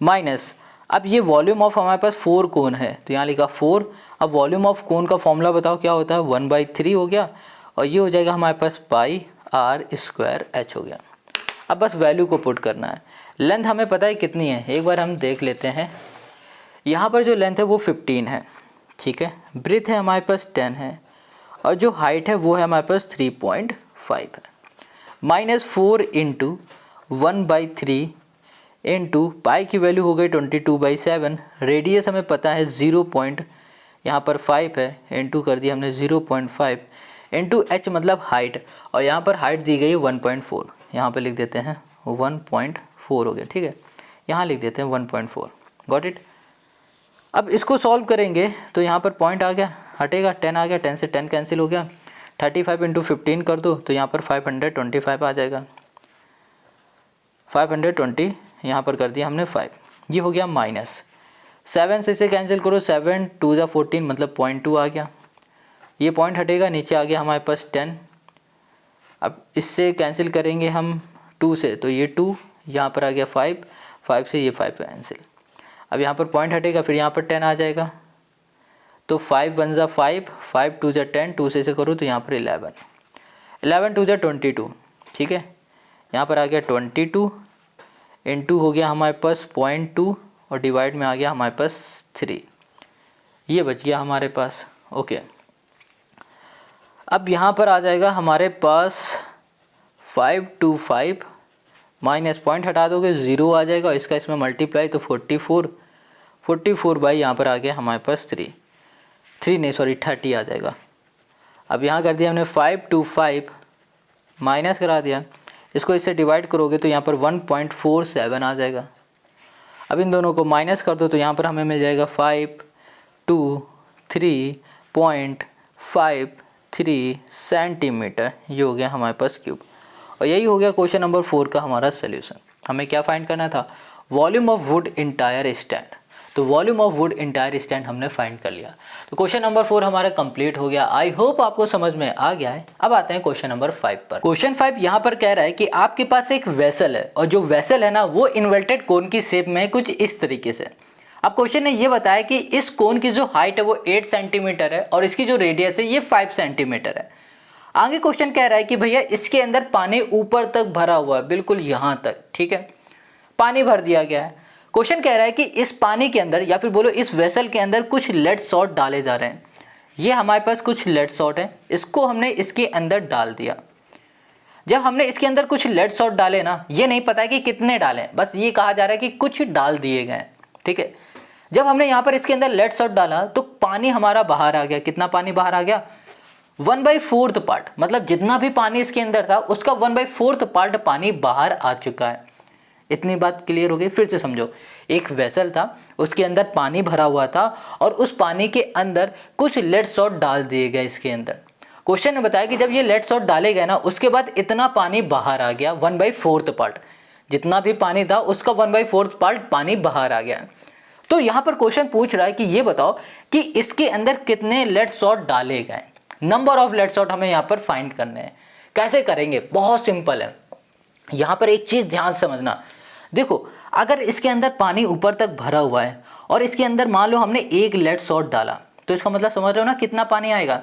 माइनस अब ये वॉल्यूम ऑफ हमारे पास 4 कोन है तो यहाँ लिखा 4। अब वॉल्यूम ऑफ कोन का फॉर्मूला बताओ क्या होता है? 1/3 हो गया और ये हो जाएगा हमारे पास पाई आर स्क्वायर एच हो गया। अब बस वैल्यू को पुट करना है। लेंथ हमें पता है कितनी है, एक बार हम देख लेते हैं। यहाँ पर जो लेंथ है वो 15 है, ठीक है। ब्रेथ है हमारे पास 10 है और जो हाइट है वो है हमारे पास 3.5 है। -4 इंटू 1/3 इंटू पाई की वैल्यू हो गई 22/7। रेडियस हमें पता है 0. यहाँ पर 5 है, इंटू कर दिया हमने 0.5 इंटू h मतलब हाइट, और यहाँ पर हाइट दी गई 1.4, यहाँ पर लिख देते हैं 1.4 हो गया, ठीक है, यहाँ लिख देते हैं 1.4, गॉट इट। अब इसको सॉल्व करेंगे तो यहाँ पर पॉइंट आ गया, हटेगा 10 आ गया, 10 से 10 कैंसिल हो गया, 35 इंटू 15 कर दो तो यहाँ पर 525 आ जाएगा, 520 यहाँ पर कर दिया हमने 5, ये हो गया माइनस 7 से इसे कैंसिल करो, 7 2 ज़ा 14 मतलब 0.2 आ गया, ये पॉइंट हटेगा, नीचे आ गया हमारे पास 10। अब इससे कैंसिल करेंगे हम 2 से तो ये 2, यहाँ पर आ गया 5, 5 से ये 5 कैंसिल। अब यहाँ पर पॉइंट हटेगा, फिर यहाँ पर 10 आ जाएगा, तो 5 1 ज़ा 5, 5 2 ज़ा 10, 2 से इसे करो तो यहाँ पर 11, 11 2 ज़ा 22, ठीक है, यहाँ पर आ गया 22 इंटू हो गया हमारे पास 0.2 और डिवाइड में आ गया हमारे पास 3, ये बच गया हमारे पास, ओके। अब यहाँ पर आ जाएगा हमारे पास 525 माइनस पॉइंट हटा दोगे 0 आ जाएगा, इसका इसमें मल्टीप्लाई तो 44 बाई यहाँ पर आ गया हमारे पास 30 आ जाएगा। अब यहाँ कर दिया हमने 525 माइनस करा दिया, इसको इससे डिवाइड करोगे तो यहाँ पर 1.47 आ जाएगा। अब इन दोनों को माइनस कर दो तो यहाँ पर हमें मिल जाएगा 523.53 सेंटीमीटर, ये हो गया हमारे पास क्यूब। और यही हो गया क्वेश्चन नंबर 4 का हमारा सोल्यूशन। हमें क्या फाइंड करना था, volume of wood entire stand. तो volume of wood entire stand हमने फाइंड कर लिया। तो क्वेश्चन नंबर 4 हमारा कंप्लीट हो गया। आई होप आपको समझ में आ गया है। अब आते हैं क्वेश्चन नंबर 5 पर। क्वेश्चन 5 यहाँ पर कह रहा है कि आपके पास एक वेसल है और जो वेसल है ना वो इन्वर्टेड कोन की शेप में है, कुछ इस तरीके से। अब क्वेश्चन ने ये बताया कि इस कोन की जो हाइट है वो 8 सेंटीमीटर है और इसकी जो रेडियस है ये 5 सेंटीमीटर है। आगे क्वेश्चन कह रहा है कि भैया इसके अंदर पानी ऊपर तक भरा हुआ है, बिल्कुल यहाँ तक, ठीक है, पानी भर दिया गया है। क्वेश्चन कह रहा है कि इस पानी के अंदर या फिर बोलो इस वेसल के अंदर कुछ लेड सॉल्ट डाले जा रहे हैं। ये हमारे पास कुछ लेड सॉल्ट है, इसको हमने इसके अंदर डाल दिया। जब हमने इसके अंदर कुछ लेड सॉल्ट डाले ना, ये नहीं पता है कि कितने डालें, बस ये कहा जा रहा है कि कुछ डाल दिए गए, ठीक है। जब हमने यहाँ पर इसके अंदर लेड सॉल्ट डाला तो पानी हमारा बाहर आ गया। कितना पानी बाहर आ गया, 1/4 पार्ट, मतलब जितना भी पानी इसके अंदर था उसका 1/4 पार्ट पानी बाहर आ चुका है। इतनी बात क्लियर हो गई। फिर से समझो, एक वेसल था, उसके अंदर पानी भरा हुआ था और उस पानी के अंदर कुछ लेड सॉल्ट डाल दिए गए इसके अंदर। क्वेश्चन ने बताया कि जब ये लेड सॉल्ट डाले गए ना उसके बाद इतना पानी बाहर आ गया, 1/4 पार्ट, जितना भी पानी था उसका 1/4 पार्ट पानी बाहर आ गया। तो यहाँ पर क्वेश्चन पूछ रहा है कि ये बताओ कि इसके अंदर कितने लेड सॉल्ट डाले गए। नंबर ऑफ लेड सॉल्ट हमें यहाँ पर फाइंड करने हैं। कैसे करेंगे, बहुत सिंपल है। यहाँ पर एक चीज़ ध्यान समझना, देखो अगर इसके अंदर पानी ऊपर तक भरा हुआ है और इसके अंदर मान लो हमने 1 लेड सॉल्ट डाला, तो इसका मतलब समझ रहे हो ना कितना पानी आएगा।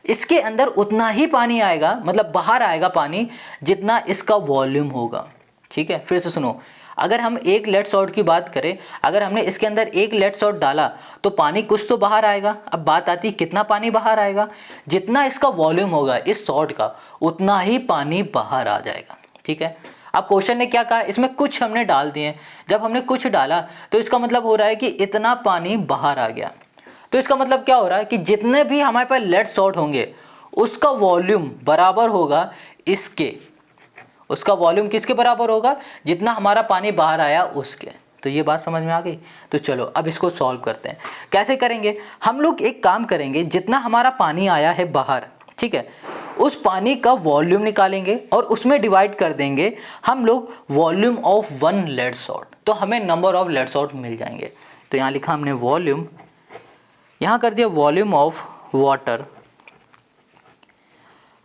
इसके अंदर उतना ही पानी आएगा, मतलब बाहर आएगा पानी जितना इसका वॉल्यूम होगा, ठीक है। फिर से सुनो, अगर हम 1 लेड सॉल्ट की बात करें, अगर हमने इसके अंदर 1 लेड सॉल्ट डाला तो पानी कुछ तो बाहर आएगा। अब बात आती है कितना पानी बाहर आएगा, जितना इसका वॉल्यूम होगा इस सॉल्ट का उतना ही पानी बाहर आ जाएगा, ठीक है। अब क्वेश्चन ने क्या कहा, इसमें कुछ हमने डाल दिए। जब हमने कुछ डाला तो इसका मतलब हो रहा है कि इतना पानी बाहर आ गया। तो इसका मतलब क्या हो रहा है कि जितने भी हमारे पास लेड सॉल्ट होंगे उसका वॉल्यूम बराबर होगा इसके, उसका वॉल्यूम किसके बराबर होगा, जितना हमारा पानी बाहर आया उसके। तो ये बात समझ में आ गई। तो चलो अब इसको सॉल्व करते हैं। कैसे करेंगे, हम लोग एक काम करेंगे, जितना हमारा पानी आया है बाहर, ठीक है, उस पानी का वॉल्यूम निकालेंगे और उसमें डिवाइड कर देंगे हम लोग वॉल्यूम ऑफ 1 लेड सॉल्ट, तो हमें नंबर ऑफ लेड सॉल्ट मिल जाएंगे। तो यहाँ लिखा हमने वॉल्यूम, यहाँ कर दिया volume of water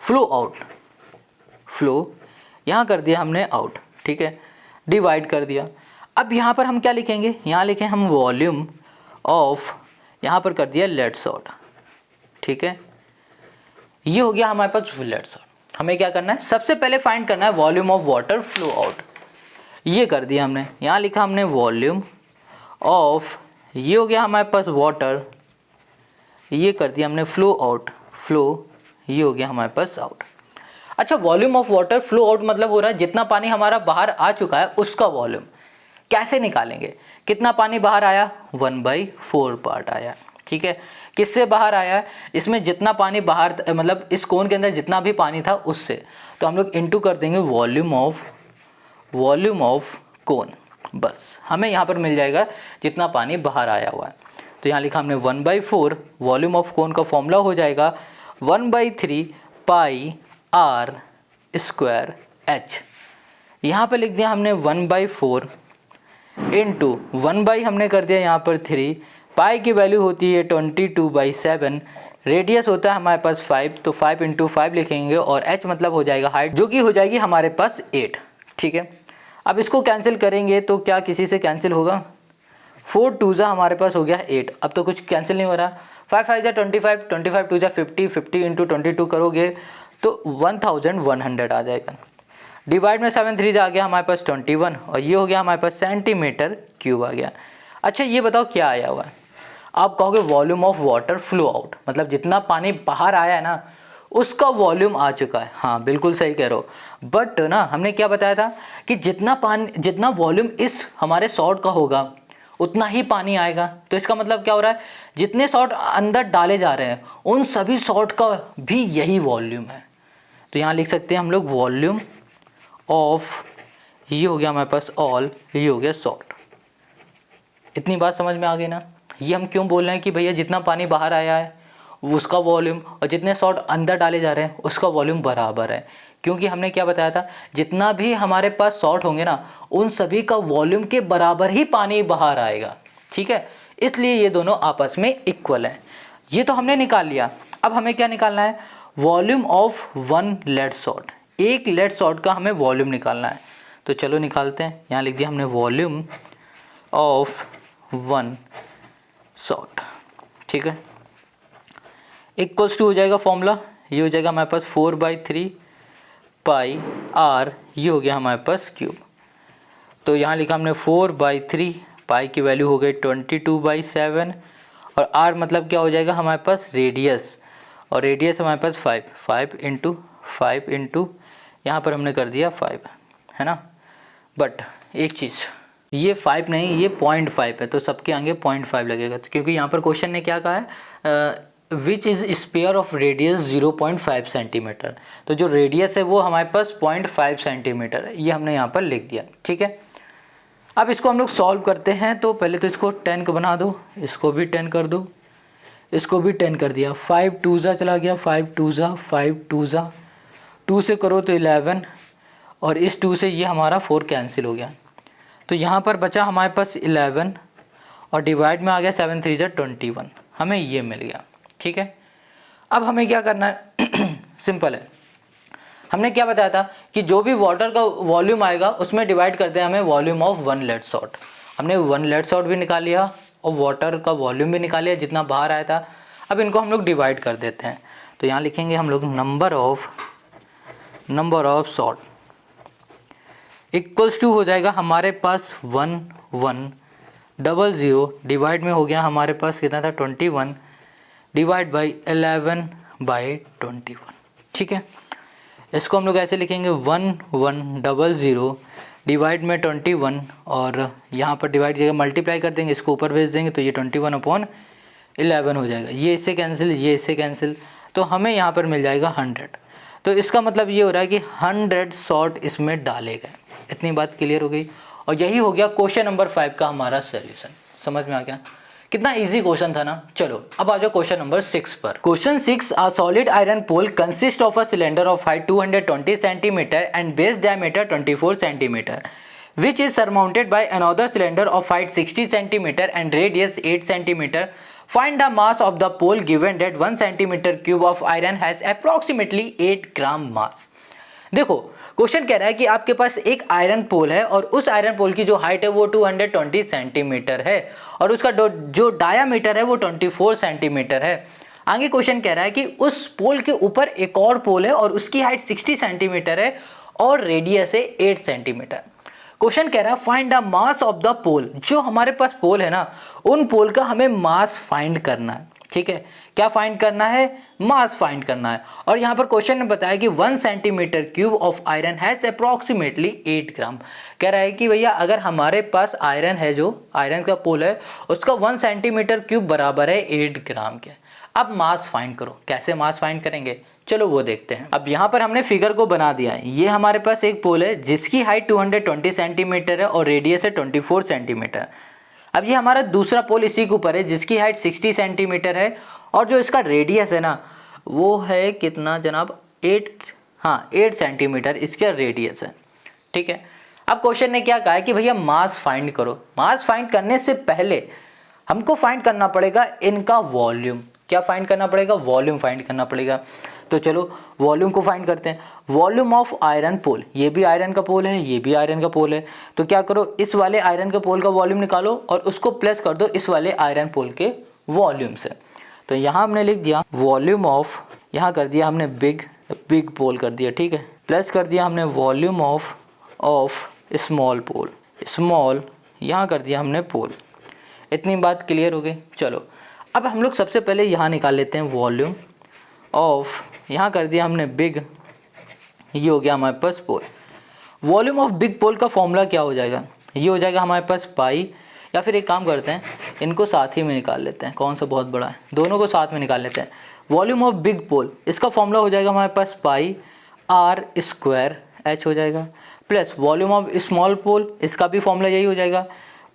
flow out, flow यहाँ कर दिया हमने आउट, ठीक है, डिवाइड कर दिया। अब यहाँ पर हम क्या लिखेंगे, यहाँ लिखें हम वॉल्यूम ऑफ, यहाँ पर कर दिया लेड सॉल्ट, ठीक है। ये हो गया हमारे पास लेड सॉल्ट। हमें क्या करना है, सबसे पहले फाइंड करना है volume of water flow out. ये कर दिया हमने, यहाँ लिखा हमने वॉल्यूम ऑफ, ये हो गया हमारे पास वाटर, ये कर दिया हमने फ्लो आउट, फ्लो, ये हो गया हमारे पास आउट। अच्छा, volume of water flow out मतलब हो रहा है जितना पानी हमारा बाहर आ चुका है उसका वॉल्यूम। कैसे निकालेंगे, कितना पानी बाहर आया, 1/4 पार्ट आया, ठीक है, किससे बाहर आया है, इसमें जितना पानी बाहर मतलब इस कोन के अंदर जितना भी पानी था उससे, तो हम लोग इनटू कर देंगे वॉल्यूम ऑफ कोन, बस हमें यहाँ पर मिल जाएगा जितना पानी बाहर आया हुआ है। तो यहाँ लिखा हमने 1/4 वॉल्यूम ऑफ कोन का फॉर्मूला हो जाएगा 1/3 पाई r स्क्वायर h। यहाँ पर लिख दिया हमने 1/4 इंटू 1 हमने कर दिया यहाँ पर 3, पाई की वैल्यू होती है 22/7, रेडियस होता है हमारे पास 5, तो 5 इंटू 5 लिखेंगे और h मतलब हो जाएगा हाइट, जो कि हो जाएगी हमारे पास 8। ठीक है, अब इसको कैंसिल करेंगे तो क्या किसी से कैंसिल होगा, 4 2 हमारे पास हो गया 8, अब तो कुछ कैंसिल नहीं हो रहा। 5 5 25, 25 2 50, 50 इंटू 22 करोगे तो 1100 आ जाएगा। डिवाइड में 7 3 आ गया हमारे पास 21, और ये हो गया हमारे पास सेंटीमीटर क्यूब आ गया। अच्छा ये बताओ क्या आया हुआ है, आप कहोगे volume of water flow out, मतलब जितना पानी बाहर आया है ना उसका वॉल्यूम आ चुका है। हाँ बिल्कुल सही कह रहे हो, बट ना हमने क्या बताया था कि जितना वॉल्यूम इस हमारे सॉर्ट का होगा उतना ही पानी आएगा। तो इसका मतलब क्या हो रहा है, जितने सॉर्ट अंदर डाले जा रहे हैं उन सभी सॉर्ट का भी यही वॉल्यूम है। तो यहाँ लिख सकते हैं हम लोग वॉल्यूम ऑफ, ये हो गया हमारे पास ऑल, ये हो गया सॉल्ट। इतनी बात समझ में आ गई ना, ये हम क्यों बोल रहे हैं कि भैया जितना पानी बाहर आया है उसका वॉल्यूम और जितने सॉल्ट अंदर डाले जा रहे हैं उसका वॉल्यूम बराबर है, क्योंकि हमने क्या बताया था जितना भी हमारे पास सॉल्ट होंगे ना उन सभी का वॉल्यूम के बराबर ही पानी बाहर आएगा। ठीक है, इसलिए ये दोनों आपस में इक्वल हैं। ये तो हमने निकाल लिया, अब हमें क्या निकालना है, वॉल्यूम ऑफ 1 लेड सॉल्ट, एक लेड सॉल्ट का हमें वॉल्यूम निकालना है। तो चलो निकालते हैं, यहाँ लिख दिया हमने वॉल्यूम ऑफ 1 सॉल्ट। ठीक है, इक्वल्स टू हो जाएगा फॉर्मूला, ये हो जाएगा हमारे पास 4/3 पाई r, ये हो गया हमारे पास क्यूब। तो यहाँ लिखा हमने 4/3, पाई की वैल्यू हो गई 22/7, और r मतलब क्या हो जाएगा हमारे पास रेडियस, और रेडियस हमारे पास 5 इंटू यहाँ पर हमने कर दिया 5, है ना। बट एक चीज़, ये 5 नहीं, ये 0.5 है, तो सबके आगे 0.5 लगेगा, तो क्योंकि यहाँ पर क्वेश्चन ने क्या कहा है, which is sphere of radius 0.5 centimetre, तो जो रेडियस है वो हमारे पास 0.5 सेंटीमीटर है, ये हमने यहाँ पर लिख दिया। ठीक है, अब इसको हम लोग सॉल्व करते हैं, तो पहले तो इसको 10 का बना दो, इसको भी 10 कर दो, इसको भी 10 कर दिया, 5 2 चला गया, 5 2 2 से करो तो 11, और इस 2 से ये हमारा 4 कैंसिल हो गया, तो यहाँ पर बचा हमारे पास 11, और डिवाइड में आ गया 7 3 21, हमें ये मिल गया। ठीक है, अब हमें क्या करना है सिंपल है, हमने क्या बताया था कि जो भी वाटर का वॉल्यूम आएगा उसमें डिवाइड करते हैं हमें वॉल्यूम ऑफ 1 लेड सॉल्ट। हमने 1 लेड सॉल्ट भी निकाल लिया और वाटर का वॉल्यूम भी निकाल लिया जितना बाहर आया था। अब इनको हम लोग डिवाइड कर देते हैं, तो यहाँ लिखेंगे हम लोग number of salt equals to हो जाएगा हमारे पास 1100, डिवाइड में हो गया हमारे पास कितना था 21, डिवाइड बाई 11/21। ठीक है, इसको हम लोग ऐसे लिखेंगे 1100 डिवाइड में 21, और यहाँ पर डिवाइड जगह मल्टीप्लाई कर देंगे, इसको ऊपर भेज देंगे तो ये 21/11 हो जाएगा, ये इससे कैंसिल, ये इससे कैंसिल, तो हमें यहाँ पर मिल जाएगा 100। तो इसका मतलब ये हो रहा है कि 100 सॉल्ट इसमें डाले गए। इतनी बात क्लियर हो गई, और यही हो गया क्वेश्चन नंबर 5 का हमारा सोल्यूशन। समझ में आ गया, कितना इजी क्वेश्चन था ना। चलो अब आ जाओ क्वेश्चन नंबर 6 पर। Question 6, a solid iron pole consist of a cylinder of height 220 centimetre and base diameter 24 centimetre which is surmounted by another cylinder of height 60 centimeter and radius 8 centimeter. Find the mass of the pole given that 1 centimeter cube of iron has approximately 8 gram mass. देखो question कह रहा है कि आपके पास एक iron पोल है और उस आयरन पोल की जो हाइट है वो 220 सेंटीमीटर है और उसका जो डायामीटर है वो 24 सेंटीमीटर है। आगे क्वेश्चन कह रहा है कि उस पोल के ऊपर एक और पोल है और उसकी हाइट 60 सेंटीमीटर है और रेडियस है 8 सेंटीमीटर। क्वेश्चन कह रहा है find the mass of the pole. जो हमारे पास पोल है ना, उन पोल का हमें मास फाइंड करना है। ठीक है, क्या फाइंड करना है, मास फाइंड करना है। और यहाँ पर क्वेश्चन ने बताया कि 1 centimetre cube of iron has approximately 8 ग्राम। कह रहा है कि भैया अगर हमारे पास आयरन है, जो आयरन का पोल है उसका 1 सेंटीमीटर क्यूब बराबर है 8 ग्राम के। अब मास फाइंड करो, कैसे मास फाइंड करेंगे, चलो वो देखते हैं। अब यहाँ पर हमने फिगर को बना दिया है। ये हमारे पास एक पोल है जिसकी हाइट 220 सेंटीमीटर है और रेडियस है 24 सेंटीमीटर। अब ये हमारा दूसरा पोल इसी के ऊपर है जिसकी हाइट 60 सेंटीमीटर है और जो इसका रेडियस है ना वो है कितना जनाब, 8 सेंटीमीटर इसका रेडियस है। ठीक है, अब क्वेश्चन ने क्या कहा है कि भैया मास फाइंड करो। मास फाइंड करने से पहले हमको फाइंड करना पड़ेगा इनका वॉल्यूम। क्या फाइंड करना पड़ेगा, वॉल्यूम फाइंड करना पड़ेगा। तो चलो वॉल्यूम को फाइंड करते हैं। वॉल्यूम ऑफ आयरन पोल, ये भी आयरन का पोल है, ये भी आयरन का पोल है। तो क्या करो, इस वाले आयरन के पोल का वॉल्यूम निकालो और उसको प्लस कर दो इस वाले आयरन पोल के वॉल्यूम से। तो यहाँ हमने लिख दिया वॉल्यूम ऑफ, यहाँ कर दिया हमने बिग पोल कर दिया, ठीक है, प्लस कर दिया हमने volume of small pole, small यहाँ कर दिया हमने पोल। इतनी बात क्लियर हो गई। चलो अब हम लोग सबसे पहले यहाँ निकाल लेते हैं वॉल्यूम ऑफ, यहाँ कर दिया हमने बिग, ये हो गया हमारे पास पोल। वॉल्यूम ऑफ बिग पोल का फॉर्मूला क्या हो जाएगा, ये हो जाएगा हमारे पास पाई, या फिर एक काम करते हैं इनको साथ ही में निकाल लेते हैं, कौन सा बहुत बड़ा है, दोनों को साथ में निकाल लेते हैं। वॉल्यूम ऑफ बिग पोल, इसका फॉर्मूला हो जाएगा हमारे पास पाई आर स्क्वायर एच हो जाएगा, प्लस वॉल्यूम ऑफ स्मॉल पोल, इसका भी फॉर्मूला यही हो जाएगा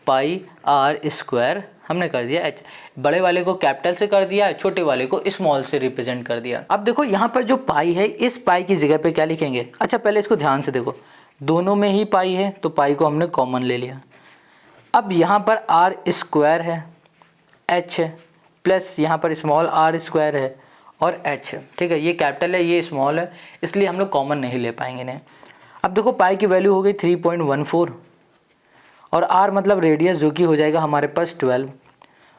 पाई आर स्क्वायर, हमने कर दिया एच। बड़े वाले को कैपिटल से कर दिया, छोटे वाले को स्मॉल से रिप्रेजेंट कर दिया। अब देखो यहाँ पर जो पाई है, इस पाई की जगह पे क्या लिखेंगे। अच्छा पहले इसको ध्यान से देखो, दोनों में ही पाई है तो पाई को हमने कॉमन ले लिया। अब यहाँ पर आर स्क्वायर है, एच है, प्लस यहाँ पर स्मॉल आर स्क्वायर है और एच है। ठीक है, ये कैपिटल है ये स्मॉल है, इसलिए हम लोग कॉमन नहीं ले पाएंगे इन्हें। अब देखो पाई की वैल्यू हो गई 3.14 और आर मतलब रेडियस जो कि हो जाएगा हमारे पास 12,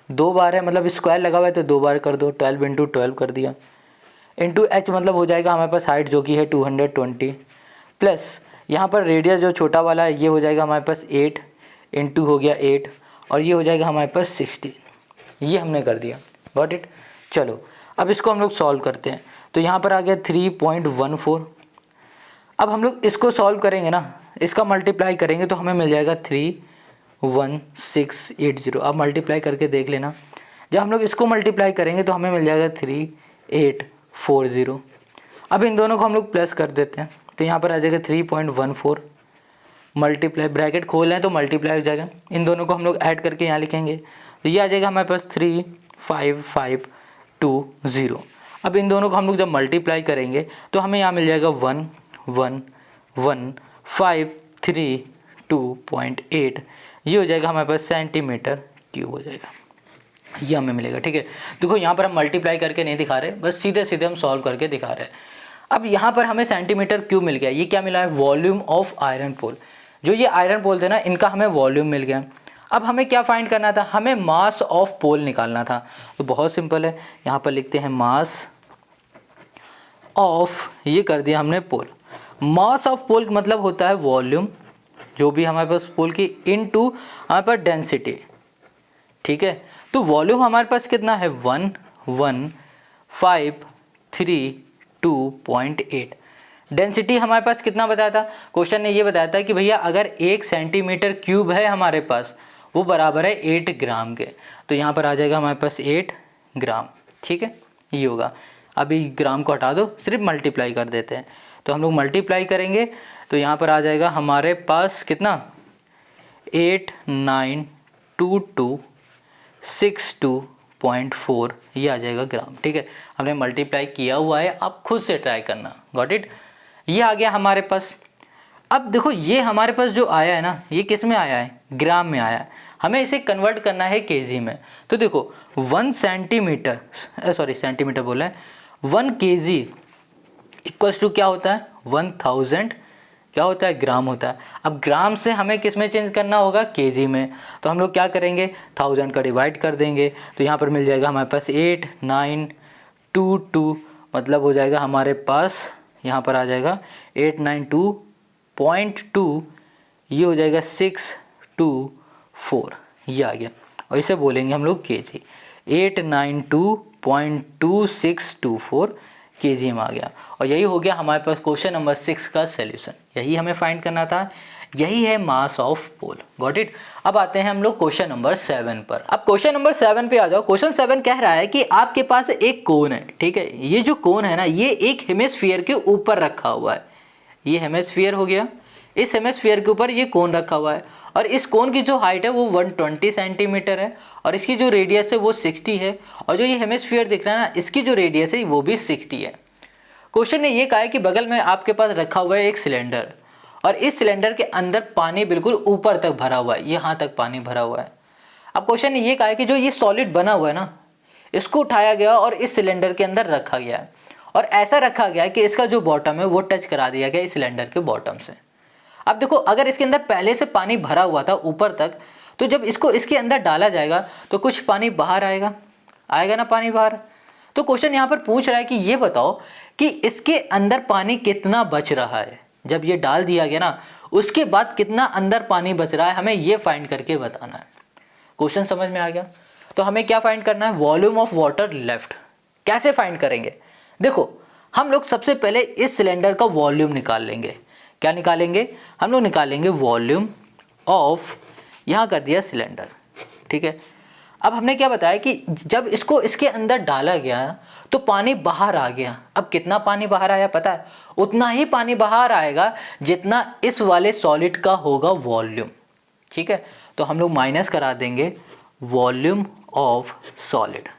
2 बार है मतलब स्क्वायर लगा हुआ है तो 2 बार कर दो, 12 × 12 कर दिया, इंटू एच मतलब हो जाएगा हमारे पास हाइट जो कि है 220, प्लस यहाँ पर रेडियस जो छोटा वाला है ये हो जाएगा हमारे पास 8 इंटू हो गया 8 और ये हो जाएगा हमारे पास 16, ये हमने कर दिया। Got it. चलो अब इसको हम लोग सॉल्व करते हैं। तो यहाँ पर आ गया 3.14। अब हम लोग इसको सॉल्व करेंगे ना, इसका मल्टीप्लाई करेंगे तो हमें मिल जाएगा 31680। अब मल्टीप्लाई करके देख लेना, जब हम लोग इसको मल्टीप्लाई करेंगे तो हमें मिल जाएगा 3840। अब इन दोनों को हम लोग प्लस कर देते हैं तो यहाँ पर आ जाएगा 3.14 मल्टीप्लाई, ब्रैकेट खोल लें तो मल्टीप्लाई हो जाएगा। इन दोनों को हम लोग ऐड करके यहाँ लिखेंगे तो ये आ जाएगा हमारे पास 35520। अब इन दोनों को हम लोग जब मल्टीप्लाई करेंगे तो हमें यहाँ मिल जाएगा 11532.8, ये हो जाएगा हमारे पास सेंटीमीटर क्यूब हो जाएगा, ये हमें मिलेगा। ठीक है, देखो यहाँ पर हम मल्टीप्लाई करके नहीं दिखा रहे, बस सीधे सीधे हम सॉल्व करके दिखा रहे हैं। अब यहाँ पर हमें सेंटीमीटर क्यूब मिल गया। ये क्या मिला है, वॉल्यूम ऑफ आयरन पोल। जो ये आयरन पोल थे ना, इनका हमें वॉल्यूम मिल गया। अब हमें क्या फाइंड करना था, हमें मास ऑफ पोल निकालना था। तो बहुत सिंपल है, यहाँ पर लिखते हैं मास ऑफ, ये कर दिया हमने पोल। मास ऑफ पोल मतलब होता है वॉल्यूम जो भी हमारे पास पोल की इनटू हमारे पास डेंसिटी। ठीक है, तो वॉल्यूम हमारे पास कितना है 11532.8। डेंसिटी हमारे पास कितना बताया था, क्वेश्चन ने ये बताया था कि भैया अगर 1 सेंटीमीटर क्यूब है हमारे पास वो बराबर है 8 ग्राम के। तो यहाँ पर आ जाएगा हमारे पास 8 ग्राम। ठीक है, ये होगा। अभी ग्राम को हटा दो, सिर्फ मल्टीप्लाई कर देते हैं। तो हम लोग मल्टीप्लाई करेंगे तो यहाँ पर आ जाएगा हमारे पास कितना 892262.4, ये आ जाएगा ग्राम। ठीक है, हमने मल्टीप्लाई किया हुआ है, आप खुद से ट्राई करना। Got it. ये आ गया हमारे पास। अब देखो ये हमारे पास जो आया है ना, ये किस में आया है, ग्राम में आया है। हमें इसे कन्वर्ट करना है केजी में। तो देखो 1 सेंटीमीटर, सॉरी सेंटीमीटर बोला है, 1 केजी इक्वल्स टू क्या होता है 1000, क्या होता है ग्राम होता है। अब ग्राम से हमें किस में चेंज करना होगा, केजी में। तो हम लोग क्या करेंगे 1000 का डिवाइड कर देंगे तो यहाँ पर मिल जाएगा हमारे पास 8922, मतलब हो जाएगा हमारे पास यहाँ पर आ जाएगा 892.2, ये हो जाएगा 624, ये आ गया। और इसे बोलेंगे हम लोग केजी, 892 0.2624 kg में आ गया। और यही हो गया हमारे पास क्वेश्चन नंबर 6 का सॉल्यूशन। यही हमें फाइंड करना था, यही है mass of pole. Got it. अब आते हैं हम लोग क्वेश्चन नंबर 7 पर। अब क्वेश्चन नंबर 7 पे आ जाओ। क्वेश्चन 7 कह रहा है कि आपके पास एक कोन है, ठीक है। ये जो कोन है ना, ये एक हेमिस्फीयर के ऊपर रखा हुआ है। ये हेमिस्फीयर हो गया, इस हेमिस्फीयर के ऊपर ये कोन रखा हुआ है और इस कोन की जो हाइट है वो 120 सेंटीमीटर है और इसकी जो रेडियस है वो 60 है और जो ये हेमिस्फीयर दिख रहा है ना, इसकी जो रेडियस है वो भी 60 है। क्वेश्चन ने ये कहा है कि बगल में आपके पास रखा हुआ है एक सिलेंडर और इस सिलेंडर के अंदर पानी बिल्कुल ऊपर तक भरा हुआ है, यहाँ तक पानी भरा हुआ है। अब क्वेश्चन ने ये कहा है कि जो ये सॉलिड बना हुआ है ना, इसको उठाया गया और इस सिलेंडर के अंदर रखा गया है और ऐसा रखा गया है कि इसका जो बॉटम है वो टच करा दिया गया इस सिलेंडर के बॉटम से। अब देखो, अगर इसके अंदर पहले से पानी भरा हुआ था ऊपर तक, तो जब इसको इसके अंदर डाला जाएगा तो कुछ पानी बाहर आएगा, आएगा ना पानी बाहर। तो क्वेश्चन यहाँ पर पूछ रहा है कि ये बताओ कि इसके अंदर पानी कितना बच रहा है। जब ये डाल दिया गया ना, उसके बाद कितना अंदर पानी बच रहा है, हमें ये फाइंड करके बताना है। क्वेश्चन समझ में आ गया? तो हमें क्या फाइंड करना है? Volume of water left. कैसे फाइंड करेंगे? देखो, हम लोग सबसे पहले इस सिलेंडर का वॉल्यूम निकाल लेंगे। क्या निकालेंगे? हम लोग निकालेंगे वॉल्यूम ऑफ, यहाँ कर दिया सिलेंडर, ठीक है। अब हमने क्या बताया कि जब इसको इसके अंदर डाला गया तो पानी बाहर आ गया। अब कितना पानी बाहर आया पता है? उतना ही पानी बाहर आएगा जितना इस वाले सॉलिड का होगा वॉल्यूम, ठीक है। तो हम लोग माइनस करा देंगे वॉल्यूम ऑफ सॉलिड।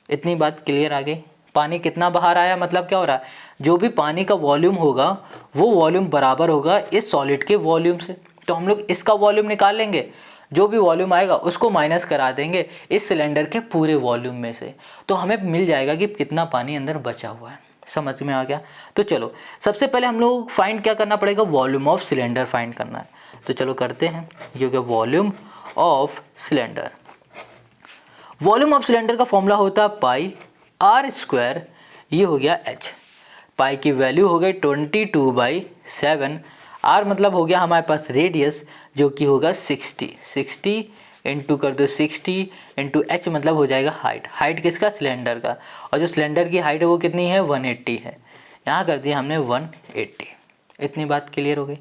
इतनी बात क्लियर आ गई? पानी कितना बाहर आया मतलब क्या हो रहा है? जो भी पानी का वॉल्यूम होगा वो वॉल्यूम बराबर होगा इस सॉलिड के वॉल्यूम से। तो हम लोग इसका वॉल्यूम निकाल लेंगे, जो भी वॉल्यूम आएगा उसको माइनस करा देंगे इस सिलेंडर के पूरे वॉल्यूम में से, तो हमें मिल जाएगा कि कितना पानी अंदर बचा हुआ है। समझ में आ गया? तो चलो, सबसे पहले हम लोग फाइंड क्या करना पड़ेगा? वॉल्यूम ऑफ सिलेंडर फाइंड करना है। तो चलो करते हैं। ये हो गया volume of cylinder. Volume of cylinder का फॉर्मूला होता है पाई आर स्क्वायर, ये हो गया एच। पाई की वैल्यू हो गई 22/7। आर मतलब हो गया हमारे पास रेडियस, जो कि होगा 60 इंटू कर दो 60 इंटू एच मतलब हो जाएगा हाइट। हाइट किसका? सिलेंडर का। और जो सिलेंडर की हाइट है वो कितनी है? 180 है। यहाँ कर दिया हमने 180। इतनी बात क्लियर हो गई?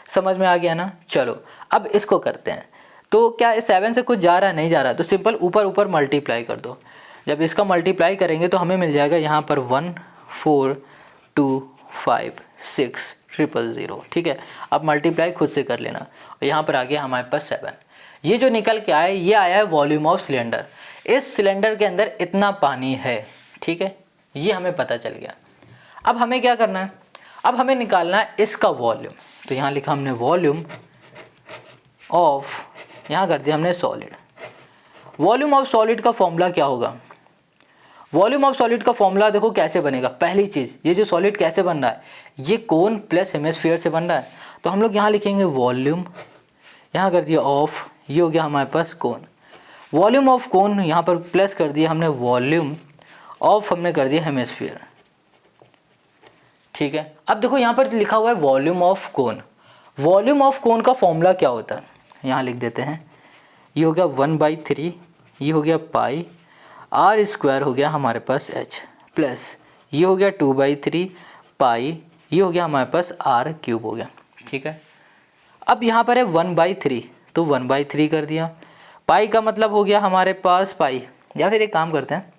समझ में आ गया ना? चलो अब इसको करते हैं। तो क्या 7 से कुछ जा रहा है? नहीं जा रहा, तो सिंपल ऊपर ऊपर मल्टीप्लाई कर दो। जब इसका मल्टीप्लाई करेंगे तो हमें मिल जाएगा यहाँ पर 1425600, ठीक है। अब मल्टीप्लाई खुद से कर लेना। और यहाँ पर आ गया हमारे पास 7। ये जो निकल के आया, ये आया है वॉल्यूम ऑफ सिलेंडर। इस सिलेंडर के अंदर इतना पानी है, ठीक है, ये हमें पता चल गया। अब हमें क्या करना है? अब हमें निकालना है इसका वॉल्यूम। तो यहाँ लिखा हमने वॉल्यूम ऑफ, यहाँ कर दिया हमने सॉलिड। वॉल्यूम ऑफ सॉलिड का फॉर्मूला क्या होगा? वॉल्यूम ऑफ सॉलिड का फॉर्मूला देखो कैसे बनेगा। पहली चीज़, ये जो सॉलिड कैसे बन रहा है? ये कोन प्लस हेमिस्फीयर से बन रहा है। तो हम लोग यहाँ लिखेंगे वॉल्यूम, यहाँ कर दिया ऑफ, ये हो गया हमारे पास कोन। वॉल्यूम ऑफ कोन यहाँ पर प्लस कर दिया हमने वॉल्यूम ऑफ, हमने कर दिया हेमिस्फीयर, ठीक है। अब देखो यहाँ पर लिखा हुआ है volume of cone. Volume of कोन का फॉर्मूला क्या होता है? यहाँ लिख देते हैं। ये हो गया 1/3, ये हो गया पाई आर स्क्वायर, हो गया हमारे पास एच, प्लस ये हो गया 2/3 पाई, ये हो गया हमारे पास आर क्यूब हो गया, ठीक है। अब यहाँ पर है 1/3, तो 1/3 कर दिया। पाई का मतलब हो गया हमारे पास पाई, या फिर एक काम करते हैं,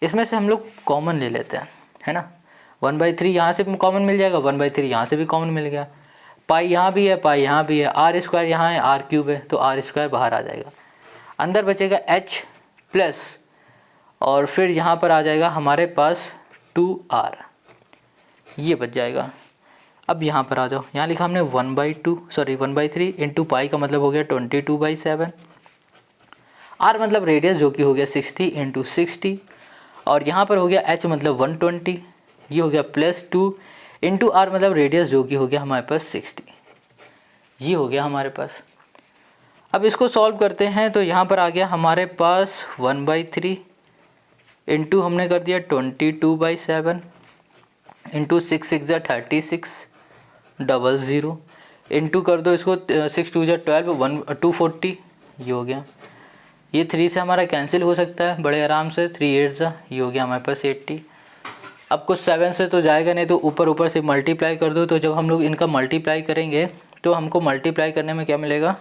इसमें से हम लोग कॉमन ले लेते हैं, है ना। 1/3 यहाँ से भी कॉमन मिल जाएगा, 1/3 यहाँ से भी कॉमन मिल गया। पाई यहाँ भी है, पाई यहाँ भी है, आर स्क्वायर यहाँ है, आर क्यूब है, तो आर स्क्वायर बाहर आ जाएगा। अंदर बचेगा एच प्लस, और फिर यहाँ पर आ जाएगा हमारे पास 2r, ये बच जाएगा। अब यहाँ पर आ जाओ, यहाँ लिखा हमने 1/3 इंटू पाई का मतलब हो गया 22/7। r मतलब रेडियस, जो कि हो गया 60 इंटू 60, और यहाँ पर हो गया h मतलब 120, ये हो गया प्लस 2 इंटू आर मतलब रेडियस, जो कि हो गया हमारे पास 60, ये हो गया हमारे पास। अब इसको सॉल्व करते हैं तो यहाँ पर आ गया हमारे पास 1/3 इंटू हमने कर दिया 22/7 इंटू 6 6 36 00 इंटू कर दो इसको 6 2 12 240, ये हो गया। ये 3 से हमारा कैंसिल हो सकता है बड़े आराम से, 3 8 जा, ये हो गया हमारे पास 80। अब कुछ 7 से तो जाएगा नहीं, तो ऊपर से मल्टीप्लाई कर दो। तो जब हम लोग इनका मल्टीप्लाई करेंगे तो हमको मल्टीप्लाई करने में क्या मिलेगा,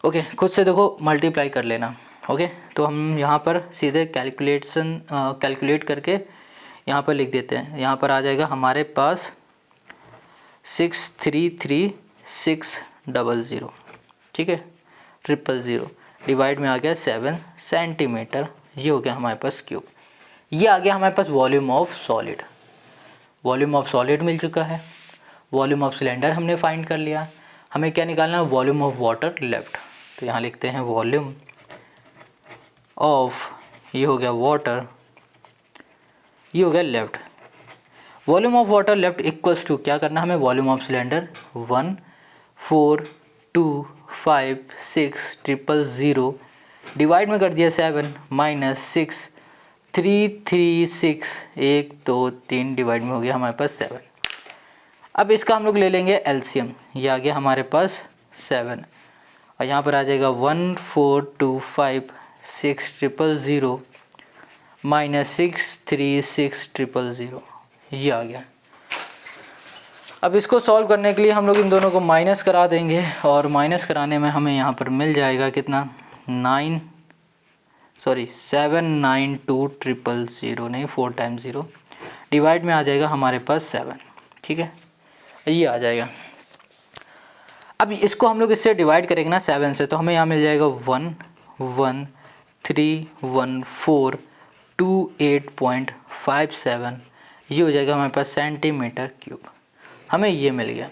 ओके खुद से देखो मल्टीप्लाई कर लेना। ओके तो हम यहाँ पर सीधे कैलकुलेट करके यहाँ पर लिख देते हैं। यहाँ पर आ जाएगा हमारे पास 633,600, ठीक है, 000 डिवाइड में आ गया 7 सेंटीमीटर, ये हो गया हमारे पास क्यूब। ये आ गया हमारे पास volume of solid. Volume of solid मिल चुका है। वॉल्यूम ऑफ सिलेंडर हमने फाइंड कर लिया। हमें क्या निकालना है, वॉल्यूम ऑफ वाटर लेफ्ट। तो यहाँ लिखते हैं वॉल्यूम ऑफ, ये हो गया वाटर, ये हो गया left. Volume of water left equals to क्या करना हमें, वॉल्यूम ऑफ सिलेंडर 14256,000 डिवाइड में कर दिया 7 माइनस 6,336 1 2 3 डिवाइड में हो गया हमारे पास 7। अब इसका हम लोग ले लेंगे एलसीएम, ये आ गया हमारे पास 7 और यहाँ पर आ जाएगा 14256,000 माइनस 636,000, ये आ गया। अब इसको सॉल्व करने के लिए हम लोग इन दोनों को माइनस करा देंगे और माइनस कराने में हमें यहाँ पर मिल जाएगा कितना, 792,000 नहीं 4 टाइम्स 0 डिवाइड में आ जाएगा हमारे पास 7, ठीक है, ये आ जाएगा। अब इसको हम लोग इससे डिवाइड करेंगे ना 7 से, तो हमें यहाँ मिल जाएगा 1131428.57, ये हो जाएगा हमारे पास सेंटीमीटर क्यूब। हमें ये मिल गया,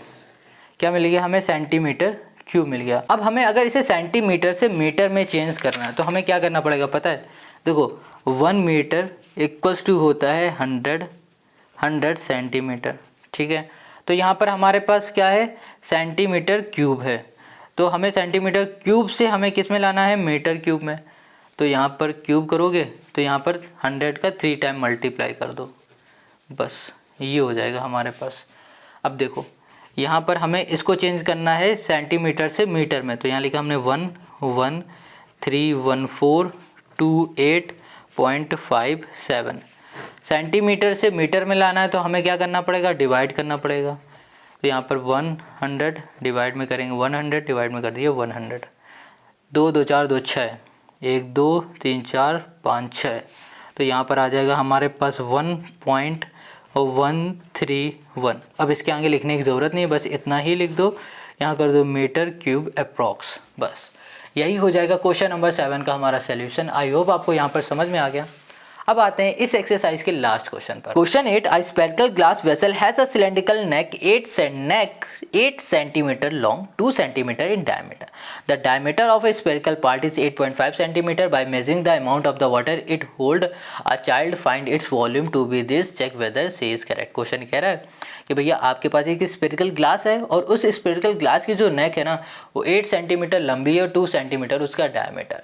क्या मिल गया, हमें सेंटीमीटर क्यूब मिल गया। अब हमें अगर इसे सेंटीमीटर से मीटर में चेंज करना है तो हमें क्या करना पड़ेगा पता है, देखो 1 मीटर इक्वल्स टू होता है 100 सेंटीमीटर, ठीक है। तो यहाँ पर हमारे पास क्या है, सेंटीमीटर क्यूब है, तो हमें सेंटीमीटर क्यूब से हमें किस में लाना है, मीटर क्यूब में। तो यहाँ पर क्यूब करोगे तो यहाँ पर 100 का 3 टाइम मल्टीप्लाई कर दो, बस ये हो जाएगा हमारे पास। अब देखो यहाँ पर हमें इसको चेंज करना है सेंटीमीटर से मीटर में, तो यहाँ लिखा हमने 1131428.57। सेंटीमीटर से मीटर में लाना है तो हमें क्या करना पड़ेगा, डिवाइड करना पड़ेगा। तो यहाँ पर 100 डिवाइड में करेंगे 100 डिवाइड में कर दिए 100, 2 2 4 2 6, 1 2 3 4 5 6, तो यहाँ पर आ जाएगा हमारे पास 1.131। अब इसके आगे लिखने की ज़रूरत नहीं है, बस इतना ही लिख दो, यहाँ कर दो मीटर क्यूब अप्रॉक्स, बस यही हो जाएगा क्वेश्चन नंबर 7 का हमारा सोल्यूशन। आई होप आपको यहाँ पर समझ में आ गया। अब आते हैं इस एक्सरसाइज के लास्ट क्वेश्चन पर। Question 8, a spherical glass vessel has a cylindrical neck 8 centimeter long, 2 centimeter in diameter. The diameter of a spherical part is 8.5 centimeter. By measuring the amount of the water it hold, a child find its volume to be this. Check whether C is correct. Question कह रहा है कि भैया आपके पास एक spherical glass है और उस स्फेरिकल ग्लास की जो नेक है ना वो 8 सेंटीमीटर लंबी है और 2 सेंटीमीटर उसका डायमीटर है।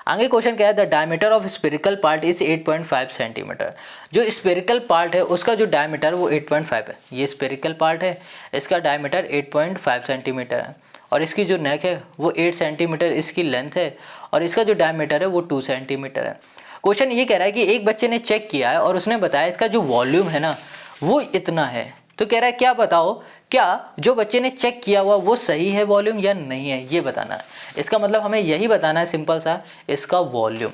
आगे क्वेश्चन क्या है, the diameter of spherical part is 8.5 centimetre. जो स्फेरिकल पार्ट है उसका जो डायमीटर वो 8.5 है। ये स्फेरिकल पार्ट है, इसका डायमीटर 8.5 सेंटीमीटर है और इसकी जो नेक है वो 8 सेंटीमीटर इसकी लेंथ है और इसका जो डायमीटर है वो 2 सेंटीमीटर है। क्वेश्चन ये कह रहा है कि एक बच्चे ने चेक किया है और उसने बताया इसका जो वॉल्यूम है ना वो इतना है। तो कह रहा है क्या बताओ, क्या जो बच्चे ने चेक किया हुआ वो सही है वॉल्यूम या नहीं है, ये बताना है। इसका मतलब हमें यही बताना है सिंपल सा, इसका वॉल्यूम।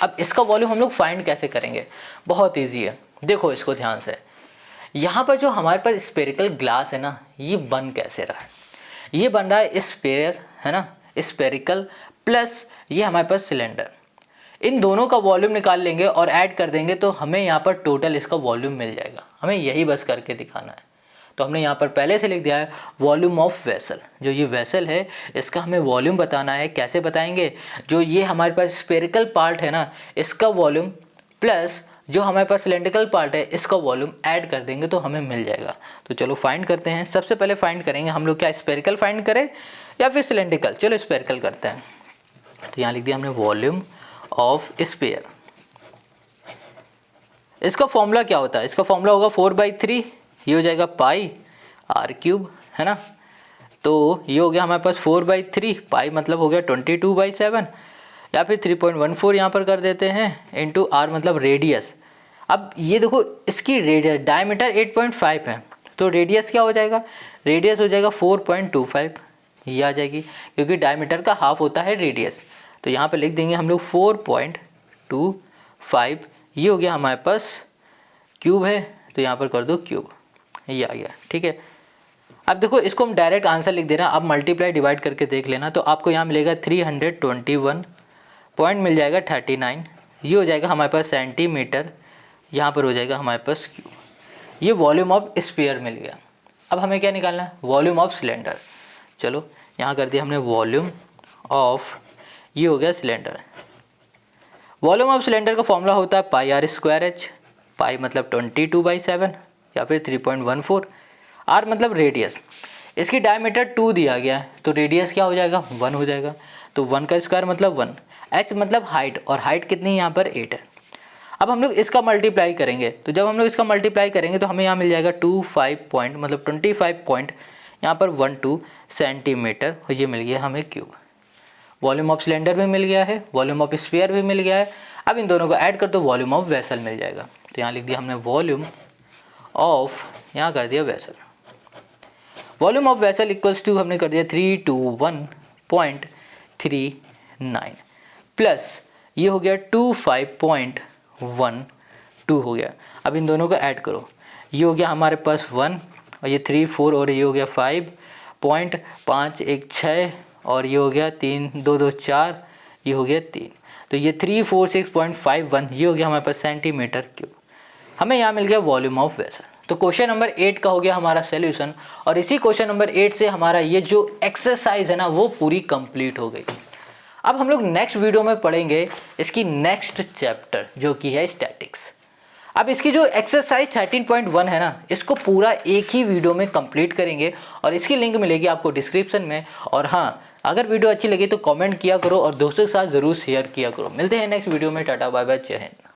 अब इसका वॉल्यूम हम लोग फाइंड कैसे करेंगे, बहुत इजी है। देखो इसको ध्यान से, यहाँ पर जो हमारे पास स्फेरिकल ग्लास है ना ये बन कैसे रहा है, ये बन रहा है स्फेयर है ना, स्फेरिकल प्लस ये हमारे पास सिलेंडर। इन दोनों का वॉल्यूम निकाल लेंगे और ऐड कर देंगे तो हमें यहाँ पर टोटल इसका वॉल्यूम मिल जाएगा। हमें यही बस करके दिखाना है। तो हमने यहाँ पर पहले से लिख दिया है वॉल्यूम ऑफ वेसल। जो ये वेसल है इसका हमें वॉल्यूम बताना है। कैसे बताएंगे, जो ये हमारे पास स्फेरिकल पार्ट है ना इसका वॉल्यूम प्लस जो हमारे पास सिलेंड्रिकल पार्ट है इसका वॉल्यूम ऐड कर देंगे तो हमें मिल जाएगा। तो चलो फाइंड करते हैं। सबसे पहले फाइंड करेंगे हम लोग, क्या स्फेरिकल फाइंड करें या फिर सिलेंड्रिकल। चलो स्फेरिकल करते हैं। तो यहाँ लिख दिया हमने वॉल्यूम ऑफ स्फीयर। इसका फॉर्मूला क्या होता है, इसका फॉर्मूला होगा 4/3, ये हो जाएगा पाई r क्यूब है ना। तो ये हो गया हमारे पास 4/3, पाई मतलब हो गया 22/7। या फिर 3.14 यहाँ पर कर देते हैं इंटू आर मतलब रेडियस। अब ये देखो इसकी रेडियस डायमीटर 8.5 है तो रेडियस क्या हो जाएगा, रेडियस हो जाएगा 4.25, ये आ जाएगी क्योंकि डायमीटर का हाफ होता है रेडियस। तो यहाँ पे लिख देंगे हम लोग 4.25, ये हो गया हमारे पास क्यूब है तो यहाँ पर कर दो क्यूब, ये आ गया। ठीक है, अब देखो इसको हम डायरेक्ट आंसर लिख दे रहे हैं, अब मल्टीप्लाई डिवाइड करके देख लेना तो आपको यहाँ मिलेगा 321 पॉइंट मिल जाएगा 39, ये हो जाएगा हमारे पास सेंटीमीटर, यहाँ पर हो जाएगा हमारे पास क्यूब। ये वॉल्यूम ऑफ स्फीयर मिल गया। अब हमें क्या निकालना है, वॉल्यूम ऑफ सिलेंडर। चलो यहाँ कर दिया हमने वॉल्यूम ऑफ, ये हो गया सिलेंडर। वॉल्यूम ऑफ सिलेंडर का फॉर्मूला होता है पाई आर स्क्वायर एच, पाई मतलब 22/7 या फिर 3.14, आर मतलब रेडियस, इसकी डायमीटर 2 दिया गया है तो रेडियस क्या हो जाएगा 1 हो जाएगा, तो 1 का स्क्वायर मतलब 1, एच मतलब हाइट और हाइट कितनी यहाँ पर 8 है। अब हम लोग इसका मल्टीप्लाई करेंगे तो जब हम लोग इसका मल्टीप्लाई करेंगे तो हमें यहाँ मिल जाएगा 25 पॉइंट यहाँ पर 12 सेंटीमीटर, ये मिल गया हमें क्यूब। वॉल्यूम ऑफ सिलेंडर भी मिल गया है, वॉल्यूम ऑफ स्फीयर भी मिल गया है। अब इन दोनों को ऐड कर दो, वॉल्यूम ऑफ वेसल मिल जाएगा। तो यहाँ लिख दिया हमने वॉल्यूम ऑफ, यहाँ कर दिया vessel. Volume of vessel equals to हमने कर दिया 321.39 प्लस ये हो गया 25.12 हो गया। अब इन दोनों को ऐड करो, ये हो गया हमारे पास 1 और ये 3 4 और ये हो गया 5.5 1 6 और ये हो गया 3 2 2 4, ये हो गया 3, तो ये 346.51 ये हो गया हमारे पास सेंटीमीटर क्यूब। हमें यहाँ मिल गया वॉल्यूम ऑफ वेसल। तो क्वेश्चन नंबर 8 का हो गया हमारा सॉल्यूशन और इसी क्वेश्चन नंबर 8 से हमारा ये जो एक्सरसाइज है ना वो पूरी कंप्लीट हो गई। अब हम लोग नेक्स्ट वीडियो में पढ़ेंगे इसकी नेक्स्ट चैप्टर जो कि है स्टैटिक्स। अब इसकी जो एक्सरसाइज 13.1 है ना इसको पूरा एक ही वीडियो में कंप्लीट करेंगे और इसकी लिंक मिलेगी आपको डिस्क्रिप्शन में। और हाँ, अगर वीडियो अच्छी लगी तो कमेंट किया करो और दोस्तों के साथ ज़रूर शेयर किया करो। मिलते हैं नेक्स्ट वीडियो में, टाटा बाय बाय, जय हिंद।